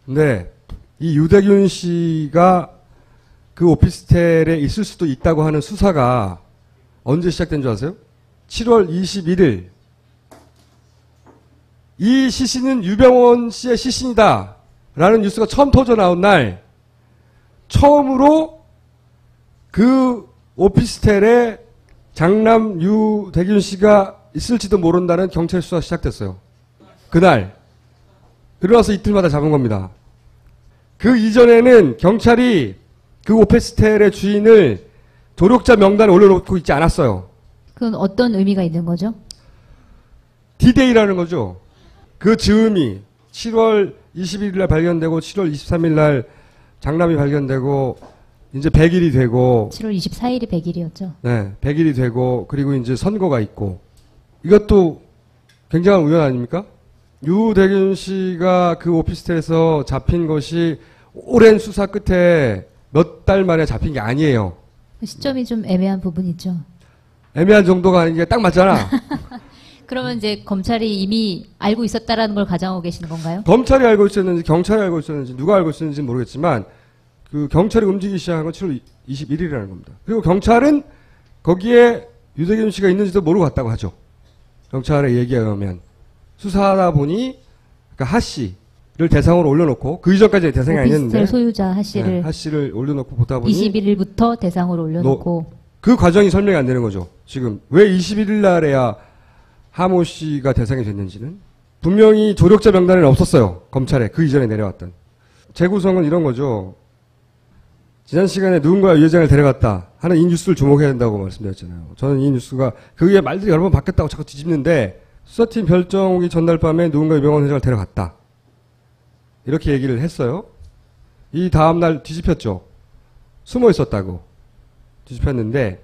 근데 이 유대균 씨가 그 오피스텔에 있을 수도 있다고 하는 수사가 언제 시작된 줄 아세요? 7월 21일. 이 시신은 유병원 씨의 시신이다 라는 뉴스가 처음 터져 나온 날, 처음으로 그 오피스텔에 장남 유대균 씨가 있을지도 모른다는 경찰 수사가 시작됐어요. 그날. 그러나서 이틀마다 잡은 겁니다. 그 이전에는 경찰이 그 오피스텔의 주인을 조력자 명단에 올려놓고 있지 않았어요. 그건 어떤 의미가 있는 거죠? D-Day라는 거죠. 그 즈음이 7월 21일 날 발견되고 7월 23일 날 장남이 발견되고 이제 100일이 되고 7월 24일이 100일이었죠. 네, 100일이 되고 그리고 이제 선거가 있고 이것도 굉장한 우연 아닙니까? 유대균 씨가 그 오피스텔에서 잡힌 것이 오랜 수사 끝에 몇 달 만에 잡힌 게 아니에요. 시점이 좀 애매한 부분이 있죠. 애매한 정도가 아닌 게 딱 맞잖아. 그러면 이제 검찰이 이미 알고 있었다라는 걸 가정하고 계시는 건가요? 검찰이 알고 있었는지 경찰이 알고 있었는지 누가 알고 있었는지 모르겠지만 그 경찰이 움직이기 시작한 건 7월 21일이라는 겁니다. 그리고 경찰은 거기에 유대균 씨가 있는지도 모르고 갔다고 하죠. 경찰의 얘기에 의하면 수사하다 보니 그러니까 하 씨를 대상으로 올려놓고 그 이전까지 대상이 아니었는데 오피스텔 소유자 하 씨를 네, 하 씨를 올려놓고 보다 보니 21일부터 대상으로 올려놓고 그 과정이 설명이 안 되는 거죠. 지금 왜 21일 날에야 하모 씨가 대상이 됐는지는 분명히 조력자 명단에는 없었어요. 검찰에 그 이전에 내려왔던. 재구성은 이런 거죠. 지난 시간에 누군가 유해장을 데려갔다 하는 이 뉴스를 주목해야 된다고 말씀드렸잖아요. 저는 이 뉴스가 그 위에 말들이 여러 번 바뀌었다고 자꾸 뒤집는데 수사팀 결정 오기 전날 밤에 누군가 유병헌 회장을 데려갔다. 이렇게 얘기를 했어요. 이 다음날 뒤집혔죠. 숨어 있었다고. 뒤집혔는데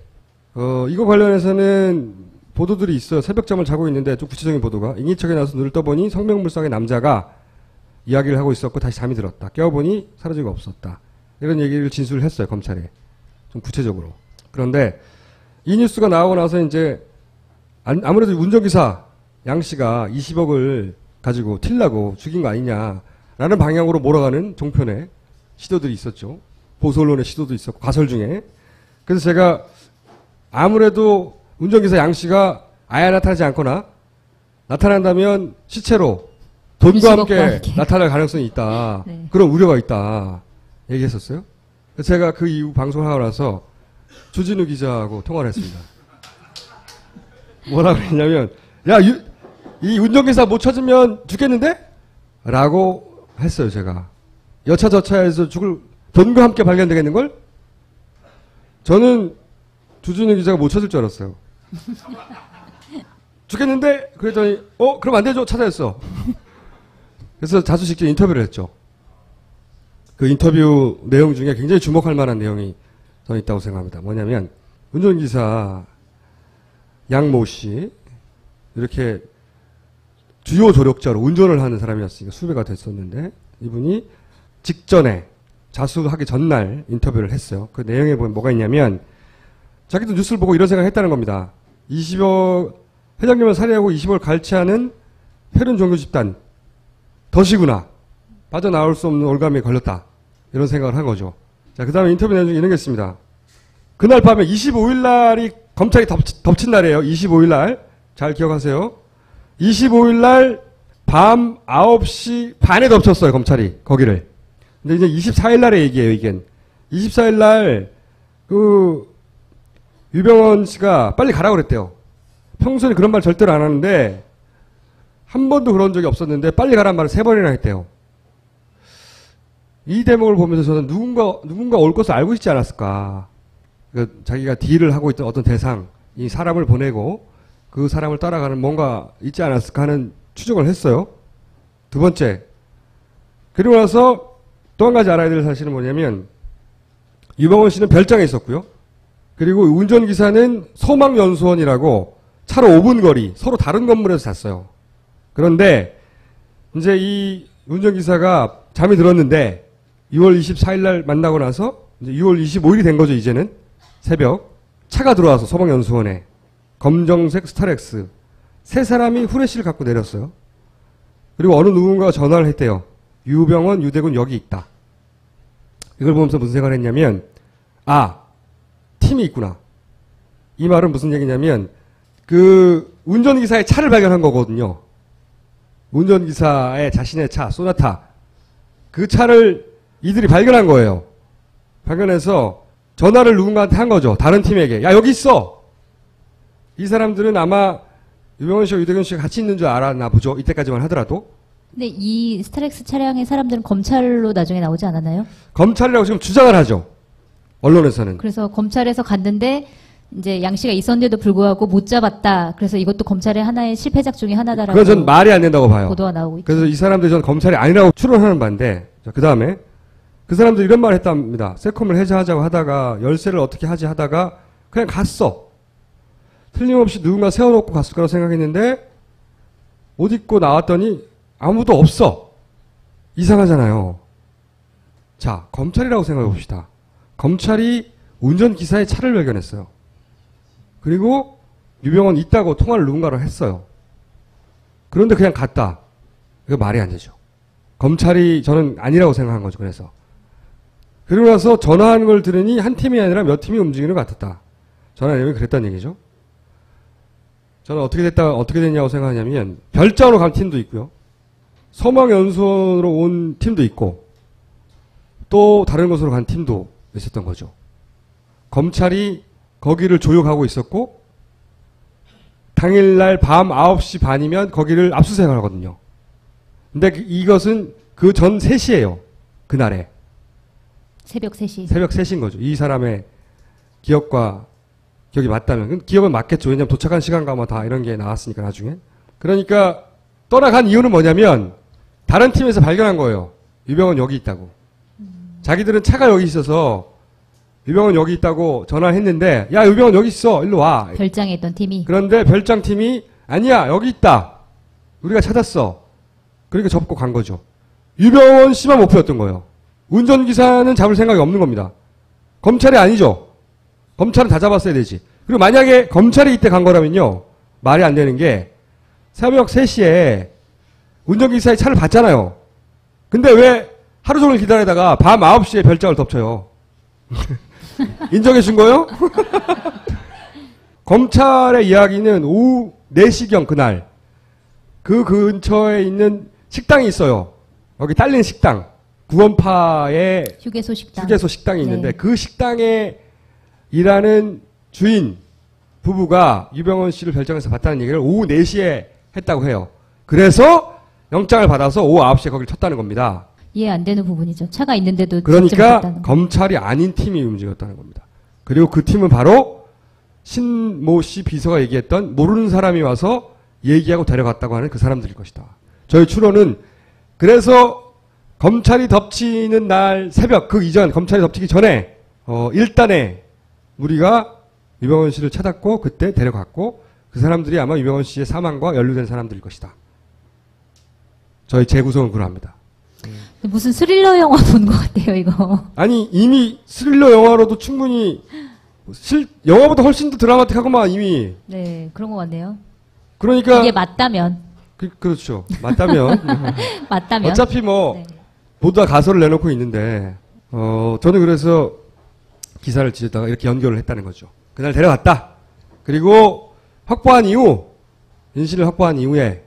이거 관련해서는 보도들이 있어요. 새벽잠을 자고 있는데 좀 구체적인 보도가 인기척에 나서 눈을 떠보니 성명불상의 남자가 이야기를 하고 있었고 다시 잠이 들었다. 깨어보니 사라지고 없었다. 이런 얘기를 진술을 했어요. 검찰에. 좀 구체적으로. 그런데 이 뉴스가 나오고 나서 이제 아무래도 운전기사 양 씨가 20억을 가지고 틸라고 죽인 거 아니냐라는 방향으로 몰아가는 종편의 시도들이 있었죠. 보수 언론의 시도도 있었고 가설 중에. 그래서 제가 아무래도 운전기사 양 씨가 아예 나타나지 않거나 나타난다면 시체로 돈과 함께 나타날 가능성이 있다. 네. 그런 우려가 있다. 얘기했었어요. 그래서 제가 그 이후 방송을 하고 나서 주진우 기자하고 통화를 했습니다. 뭐라고 했냐면 야, 이 운전기사 못 찾으면 죽겠는데? 라고 했어요. 제가. 여차저차해서 죽을 돈과 함께 발견되겠는걸? 저는 주진우 기자가 못 찾을 줄 알았어요. 죽겠는데? 그랬더니 그럼 안 되죠. 찾아냈어. 그래서 자수식전 인터뷰를 했죠. 그 인터뷰 내용 중에 굉장히 주목할 만한 내용이 저는 있다고 생각합니다. 뭐냐면 운전기사 양모 씨 이렇게 주요 조력자로 운전을 하는 사람이었으니까 수배가 됐었는데 이분이 직전에 자수하기 전날 인터뷰를 했어요. 그 내용에 보면 뭐가 있냐면 자기도 뉴스를 보고 이런 생각을 했다는 겁니다. 20억 회장님을 살해하고 20억을 갈취하는 혈흔 종교 집단 덫이구나. 빠져나올 수 없는 올감에 걸렸다. 이런 생각을 한 거죠. 자, 그 다음에 인터뷰 내용 중에 이런 게 있습니다. 그날 밤에 25일 날이 검찰이 덮친 날이에요. 25일 날. 잘 기억하세요. 25일 날 밤 9시 반에 덮쳤어요. 검찰이. 거기를. 근데 이제 24일 날의 얘기예요. 이겐. 24일 날 유병헌 씨가 빨리 가라고 그랬대요. 평소에 그런 말 절대로 안 하는데 한 번도 그런 적이 없었는데 빨리 가란 말을 3번이나 했대요. 이 대목을 보면서 저는 누군가 올 것을 알고 있지 않았을까. 그러니까 자기가 딜을 하고 있던 어떤 대상, 이 사람을 보내고 그 사람을 따라가는 뭔가 있지 않았을까 하는 추정을 했어요. 두 번째. 그리고 나서 또 한 가지 알아야 될 사실은 뭐냐면 유병헌 씨는 별장에 있었고요. 그리고 운전기사는 소망연수원이라고 차로 5분 거리 서로 다른 건물에서 잤어요. 그런데 이제 이 운전기사가 잠이 들었는데 6월 24일 날 만나고 나서 이제 6월 25일이 된 거죠. 이제는 새벽 차가 들어와서 소망연수원에 검정색 스타렉스 3사람이 후레쉬를 갖고 내렸어요. 그리고 어느 누군가가 전화를 했대요. 유병헌, 유대군 여기 있다. 이걸 보면서 무슨 생각을 했냐면 팀이 있구나. 이 말은 무슨 얘기냐면 그 운전기사의 차를 발견한 거거든요. 운전기사의 자신의 차, 소나타. 그 차를 이들이 발견한 거예요. 발견해서 전화를 누군가한테 한 거죠. 다른 팀에게. 야, 여기 있어! 이 사람들은 아마 유병헌 씨와 유대균 씨가 같이 있는 줄 알았나 보죠. 이때까지만 하더라도. 근데 이 스타렉스 차량의 사람들은 검찰로 나중에 나오지 않았나요? 검찰이라고 지금 주장을 하죠. 언론에서는. 그래서 검찰에서 갔는데 이제 양씨가 있었는데도 불구하고 못 잡았다. 그래서 이것도 검찰의 하나의 실패작 중에 하나다라고. 그건 전 말이 안 된다고 봐요. 보도가 나오고 있죠. 그래서 이 사람들이 전 검찰이 아니라고 추론하는 바인데, 그 다음에 그 사람들이 이런 말을 했답니다. 세콤을 해제하자고 하다가 열쇠를 어떻게 하지 하다가 그냥 갔어. 틀림없이 누군가 세워놓고 갔을 거라고 생각했는데 옷 입고 나왔더니 아무도 없어. 이상하잖아요. 자, 검찰이라고 생각해 봅시다. 검찰이 운전기사의 차를 발견했어요. 그리고 유병헌 있다고 통화를 누군가랑 했어요. 그런데 그냥 갔다. 이거 말이 안 되죠. 검찰이 저는 아니라고 생각한 거죠. 그래서. 그러고 나서 전화하는 걸 들으니 한 팀이 아니라 몇 팀이 움직이는 것 같았다. 전화 내용이 그랬다는 얘기죠. 저는 어떻게 됐냐고 생각하냐면 별장으로 간 팀도 있고요. 서망연수원으로 온 팀도 있고 또 다른 곳으로 간 팀도 있었던 거죠. 검찰이 거기를 조욕하고 있었고 당일날 밤 9시 반이면 거기를 압수수색을 하거든요. 근데 이것은 그 전 3시예요. 그날에. 새벽 3시. 새벽 3시인 거죠. 이 사람의 기억과 기억이 맞다면. 기억은 맞겠죠. 왜냐하면 도착한 시간과 뭐 다 이런 게 나왔으니까 나중에. 그러니까 떠나간 이유는 뭐냐면 다른 팀에서 발견한 거예요. 유병헌 여기 있다고. 자기들은 차가 여기 있어서 유병헌 여기 있다고 전화를 했는데 야 유병헌 여기 있어. 일로 와. 별장에 있던 팀이. 그런데 별장팀이 아니야 여기 있다. 우리가 찾았어. 그러니까 접고 간 거죠. 유병헌 씨만 못 보였던 거예요. 운전기사는 잡을 생각이 없는 겁니다. 검찰이 아니죠. 검찰은 다 잡았어야 되지. 그리고 만약에 검찰이 이때 간 거라면요. 말이 안 되는 게 새벽 3시에 운전기사의 차를 봤잖아요. 근데 왜 하루 종일 기다리다가 밤 9시에 별장을 덮쳐요. 인정해 준 거예요? 검찰의 이야기는 오후 4시경 그날 그 근처에 있는 식당이 있어요. 여기 딸린 식당. 구원파의 휴게소 식당. 휴게소 식당이 있는데 네. 그 식당에 일하는 주인 부부가 유병헌 씨를 별장에서 봤다는 얘기를 오후 4시에 했다고 해요. 그래서 영장을 받아서 오후 9시에 거기를 쳤다는 겁니다. 이해 안 되는 부분이죠. 차가 있는데도 그러니까 검찰이 아닌 팀이 움직였다는 겁니다. 그리고 그 팀은 바로 신모 씨 비서가 얘기했던 모르는 사람이 와서 얘기하고 데려갔다고 하는 그 사람들일 것이다. 저희 추론은 그래서 검찰이 덮치는 날 새벽 그 이전 검찰이 덮치기 전에 일단에 우리가 유병헌 씨를 찾았고 그때 데려갔고 그 사람들이 아마 유병헌 씨의 사망과 연루된 사람들일 것이다. 저희 재구성은 그러합니다. 무슨 스릴러 영화 본 것 같아요, 이거. 아니 이미 스릴러 영화로도 충분히 영화보다 훨씬 더 드라마틱하고만 이미. 네, 그런 것 같네요. 그러니까 이게 맞다면. 그렇죠. 맞다면. 맞다면. 어차피 뭐 네. 모두 다 가설을 내놓고 있는데 저는 그래서 기사를 지었다가 이렇게 연결을 했다는 거죠. 그날 데려갔다. 그리고 확보한 이후 인신을 확보한 이후에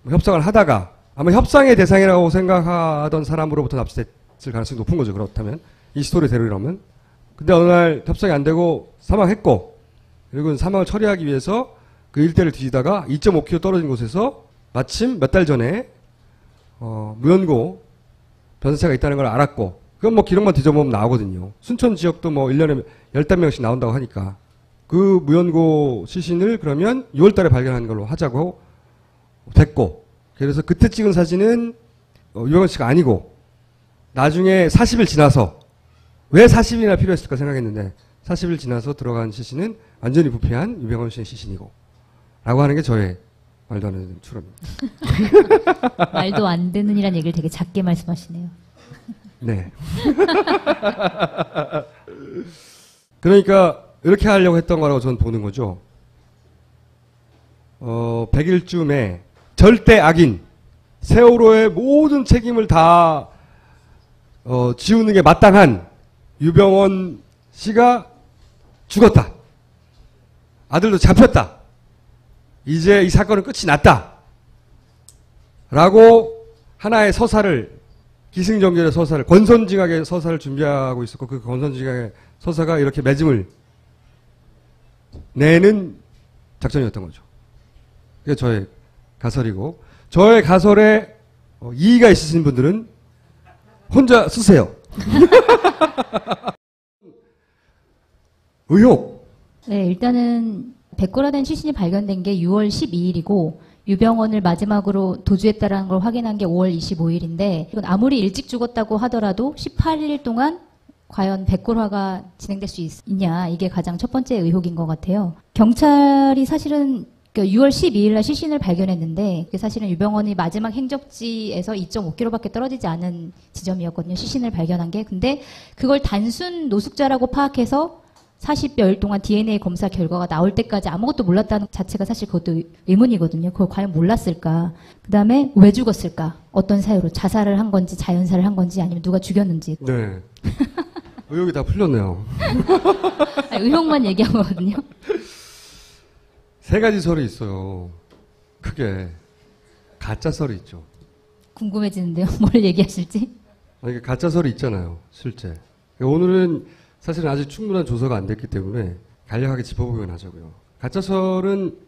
협상을 하다가 아마 협상의 대상이라고 생각하던 사람으로부터 납치됐을 가능성이 높은 거죠. 그렇다면 이 스토리대로라면. 근데 어느 날 협상이 안 되고 사망했고 그리고 사망을 처리하기 위해서 그 일대를 뒤지다가 2.5km 떨어진 곳에서 마침 몇 달 전에 무연고 변사체가 있다는 걸 알았고 그건 뭐 기록만 뒤져보면 나오거든요. 순천 지역도 뭐 1년에 10명씩 나온다고 하니까 그 무연고 시신을 그러면 6월 달에 발견한 걸로 하자고 됐고 그래서 그때 찍은 사진은 유병헌 씨가 아니고 나중에 40일 지나서 왜 40일이나 필요했을까 생각했는데 40일 지나서 들어간 시신은 완전히 부패한 유병헌 씨의 시신이고 라고 하는 게 저의 말도 안 되는 추론입니다. 말도 안 되는이란 얘기를 되게 작게 말씀하시네요. 네. 그러니까 이렇게 하려고 했던 거라고 저는 보는 거죠. 100일쯤에 절대 악인 세월호의 모든 책임을 다 지우는 게 마땅한 유병헌 씨가 죽었다. 아들도 잡혔다. 이제 이 사건은 끝이 났다. 라고 하나의 서사를 기승전결의 서사를 권선징악의 서사를 준비하고 있었고 그 권선징악의 서사가 이렇게 매짐을 내는 작전이었던 거죠. 그게 저의 가설이고 저의 가설에 이의가 있으신 분들은 혼자 쓰세요. 의혹 네, 일단은 백골화된 시신이 발견된 게 6월 12일이고 유병원을 마지막으로 도주했다는 걸 확인한 게 5월 25일인데 이건 아무리 일찍 죽었다고 하더라도 18일 동안 과연 백골화가 진행될 수 있냐 이게 가장 첫 번째 의혹인 것 같아요. 경찰이 사실은 6월 12일 날 시신을 발견했는데 그게 사실은 유병원이 마지막 행적지에서 2.5km밖에 떨어지지 않은 지점이었거든요. 시신을 발견한 게. 근데 그걸 단순 노숙자라고 파악해서 40여일 동안 DNA 검사 결과가 나올 때까지 아무것도 몰랐다는 자체가 사실 그것도 의문이거든요. 그걸 과연 몰랐을까? 그 다음에 왜 죽었을까? 어떤 사유로 자살을 한 건지 자연사를 한 건지 아니면 누가 죽였는지. 네. 의혹이 다 풀렸네요. 아니, 의혹만 얘기한 거거든요. 세 가지 설이 있어요. 크게. 가짜 설이 있죠. 궁금해지는데요. 뭘 얘기하실지? 아니, 가짜 설이 있잖아요. 실제. 오늘은 사실은 아직 충분한 조사가 안 됐기 때문에 간략하게 짚어보면 하자고요. 가짜 설은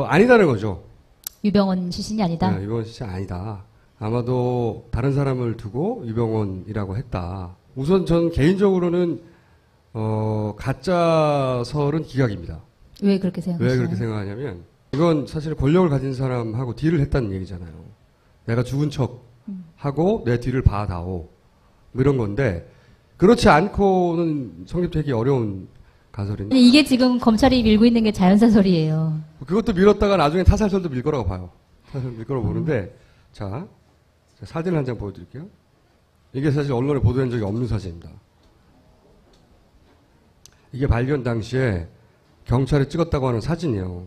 아니다는 거죠. 유병원 시신이 아니다? 네, 유병원 시신 아니다. 아마도 다른 사람을 두고 유병원이라고 했다. 우선 전 개인적으로는 가짜 설은 기각입니다. 왜 그렇게 생각하시나요? 왜 그렇게 생각하냐면 이건 사실 권력을 가진 사람하고 딜을 했다는 얘기잖아요. 내가 죽은 척 하고 내 뒤를 봐다오. 뭐 이런 건데 그렇지 않고는 성립되기 어려운 가설인데 아니, 이게 지금 검찰이 밀고 있는 게 자연사설이에요. 그것도 밀었다가 나중에 타살설도 밀 거라고 봐요. 타살 밀 거라고 보는데 자 사진을 한 장 보여드릴게요. 이게 사실 언론에 보도된 적이 없는 사진입니다. 이게 발견 당시에 경찰이 찍었다고 하는 사진이에요.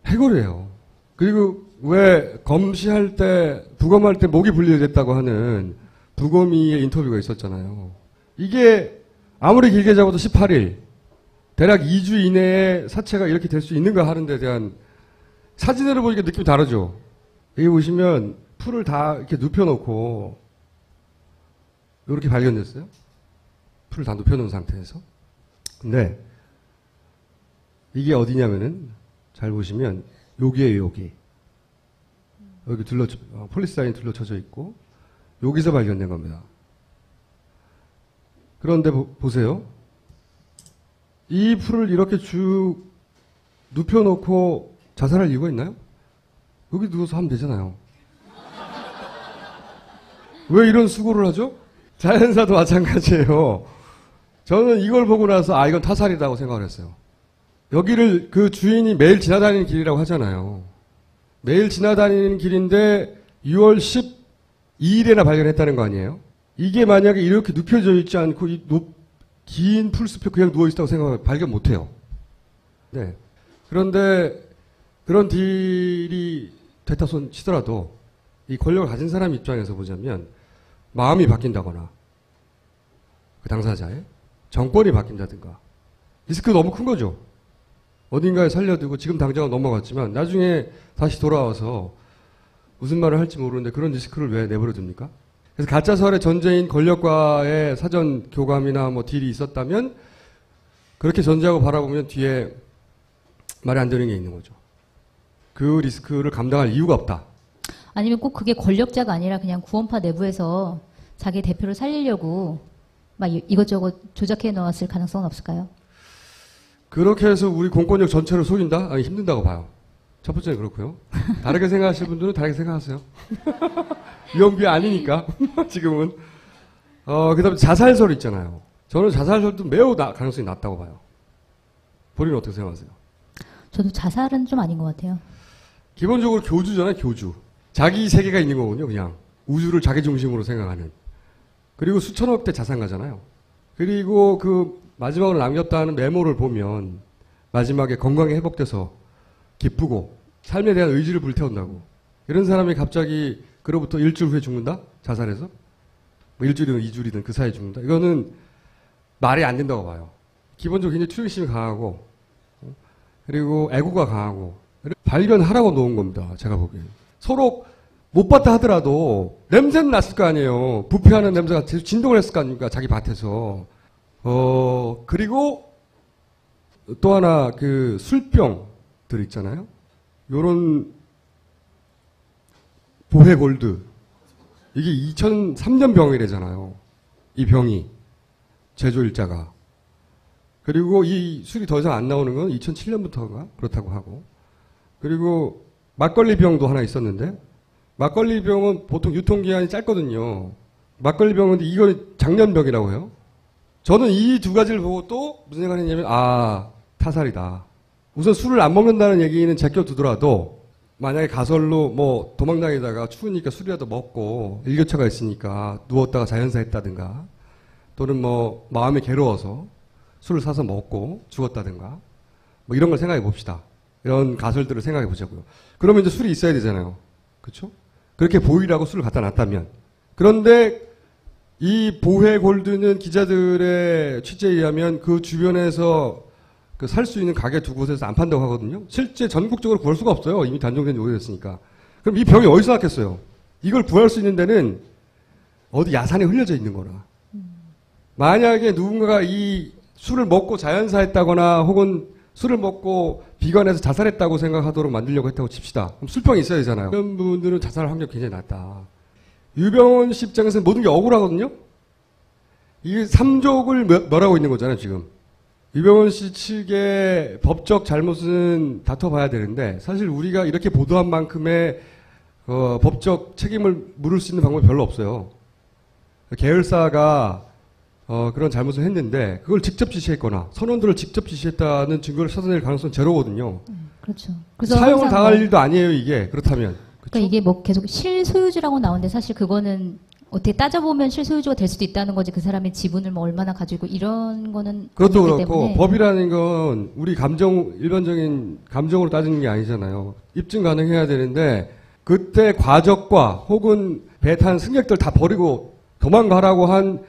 해골이에요. 그리고 왜 검시할 때, 부검할 때 목이 분리됐다고 하는 부검이의 인터뷰가 있었잖아요. 이게 아무리 길게 잡아도 18일, 대략 2주 이내에 사체가 이렇게 될 수 있는가 하는 데 대한 사진으로 보니까 느낌이 다르죠. 여기 보시면 풀을 다 이렇게 눕혀놓고 이렇게 발견됐어요. 풀을 다 눕혀놓은 상태에서. 근데 이게 어디냐면은 잘 보시면 여기에요, 여기. 여기 폴리스라인 둘러쳐져 있고 여기서 발견된 겁니다. 그런데 보세요. 이 풀을 이렇게 쭉 눕혀놓고 자살할 이유가 있나요? 여기 누워서 하면 되잖아요. 왜 이런 수고를 하죠? 자연사도 마찬가지예요. 저는 이걸 보고 나서 이건 타살이라고 생각을 했어요. 여기를 그 주인이 매일 지나다니는 길이라고 하잖아요. 매일 지나다니는 길인데 6월 12일에나 발견했다는 거 아니에요? 이게 만약에 이렇게 눕혀져 있지 않고 긴 풀숲에 그냥 누워있다고 생각하면 발견 못해요. 네. 그런데 그런 딜이 됐다 손 치더라도 이 권력을 가진 사람 입장에서 보자면 마음이 바뀐다거나 그 당사자의 정권이 바뀐다든가 리스크가 너무 큰 거죠. 어딘가에 살려두고 지금 당장은 넘어갔지만 나중에 다시 돌아와서 무슨 말을 할지 모르는데 그런 리스크를 왜 내버려 둡니까? 그래서 가짜설의 전제인 권력과의 사전 교감이나 뭐 딜이 있었다면 그렇게 전제하고 바라보면 뒤에 말이 안 되는 게 있는 거죠. 그 리스크를 감당할 이유가 없다. 아니면 꼭 그게 권력자가 아니라 그냥 구원파 내부에서 자기 대표를 살리려고 막 이것저것 조작해 놓았을 가능성은 없을까요? 그렇게 해서 우리 공권력 전체를 속인다? 아니, 힘든다고 봐요. 첫 번째는 그렇고요. 다르게 생각하시는 분들은 다르게 생각하세요. 위험비 아니니까 지금은. 그다음에 자살설 있잖아요. 저는 자살설도 매우 가능성이 낮다고 봐요. 본인은 어떻게 생각하세요? 저도 자살은 좀 아닌 것 같아요. 기본적으로 교주잖아요, 교주. 자기 세계가 있는 거군요, 그냥. 우주를 자기 중심으로 생각하는. 그리고 수천억 대 자산가잖아요. 그리고 그 마지막으로 남겼다는 메모를 보면 마지막에 건강이 회복돼서 기쁘고 삶에 대한 의지를 불태운다고. 이런 사람이 갑자기 그로부터 일주일 후에 죽는다? 자살해서? 뭐 일주일이든 이주일이든 그 사이에 죽는다? 이거는 말이 안 된다고 봐요. 기본적으로 굉장히 투영심이 강하고 그리고 애고가 강하고 발견하라고 놓은 겁니다. 제가 보기엔. 서로 못 봤다 하더라도 냄새는 났을 거 아니에요. 부패하는 냄새가 진동을 했을 거 아닙니까? 자기 밭에서. 그리고 또 하나 그 술병들 있잖아요. 요런 보헤 골드. 이게 2003년 병이래잖아요. 이 병이. 제조일자가. 그리고 이 술이 더 이상 안 나오는 건 2007년부터가 그렇다고 하고. 그리고 막걸리 병도 하나 있었는데 막걸리 병은 보통 유통기한이 짧거든요. 막걸리 병은 이거는 작년병이라고 해요. 저는 이 두 가지를 보고 또 무슨 생각을 했냐면 타살이다. 우선 술을 안 먹는다는 얘기는 제껴두더라도 만약에 가설로 뭐 도망다니다가 추우니까 술이라도 먹고 일교차가 있으니까 누웠다가 자연사했다든가 또는 뭐 마음이 괴로워서 술을 사서 먹고 죽었다든가 뭐 이런 걸 생각해 봅시다. 이런 가설들을 생각해 보자고요. 그러면 이제 술이 있어야 되잖아요. 그렇죠? 그렇게 보이라고 술을 갖다 놨다면. 그런데 이 보혜 골드는 기자들의 취재에 의하면 그 주변에서 그 살 수 있는 가게 두 곳에서 안 판다고 하거든요. 실제 전국적으로 구할 수가 없어요. 이미 단종된 지 오래됐으니까. 그럼 이 병이 어디서 났겠어요? 이걸 구할 수 있는 데는 어디 야산에 흘려져 있는 거나. 만약에 누군가가 이 술을 먹고 자연사했다거나 혹은 술을 먹고 비관해서 자살했다고 생각하도록 만들려고 했다고 칩시다. 그럼 술병이 있어야 되잖아요. 이런 분들은 자살 확률이 굉장히 낮다. 유병원 씨 입장에서는 모든 게 억울하거든요. 이게 삼족을 멸하고 있는 거잖아요, 지금. 유병원 씨 측의 법적 잘못은 다퉈봐야 되는데 사실 우리가 이렇게 보도한 만큼의 법적 책임을 물을 수 있는 방법이 별로 없어요. 계열사가 그런 잘못을 했는데 그걸 직접 지시했거나 선원들을 직접 지시했다는 증거를 찾아낼 가능성은 제로거든요. 그렇죠. 그래서 사형을 당할 일도 아니에요, 이게. 그렇다면. 그렇죠? 그러니까 이게 뭐 계속 실소유주라고 나오는데 사실 그거는 어떻게 따져보면 실소유주가 될 수도 있다는 거지 그 사람의 지분을 뭐 얼마나 가지고 이런 거는 그것도 아니기 그렇고 때문에. 법이라는 건 우리 일반적인 감정으로 따지는 게 아니잖아요. 입증 가능해야 되는데 그때 과적과 혹은 배 탄 승객들 다 버리고 도망가라고 한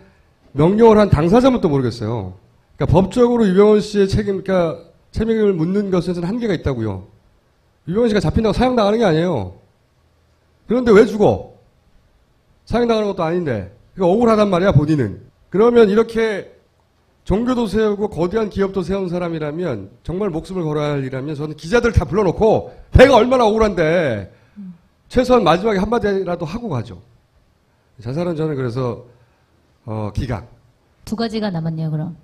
명령을 한 당사자면 또 모르겠어요. 그러니까 법적으로 유병원 씨의 책임을 묻는 것에는 한계가 있다고요. 유병원 씨가 잡힌다고 사형당하는 게 아니에요. 그런데 왜 죽어? 사형당하는 것도 아닌데. 그러니까 억울하단 말이야, 본인은. 그러면 이렇게 종교도 세우고 거대한 기업도 세운 사람이라면 정말 목숨을 걸어야 할 일이라면 저는 기자들 다 불러놓고 배가 얼마나 억울한데 최소한 마지막에 한마디라도 하고 가죠. 자살은 저는 그래서 기각. 두 가지가 남았네요, 그럼.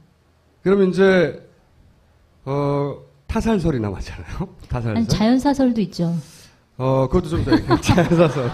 그러면 이제 타살설이 남았잖아요. 타살설. 아니, 자연사설도 있죠. 그것도 좀 더 자연사설.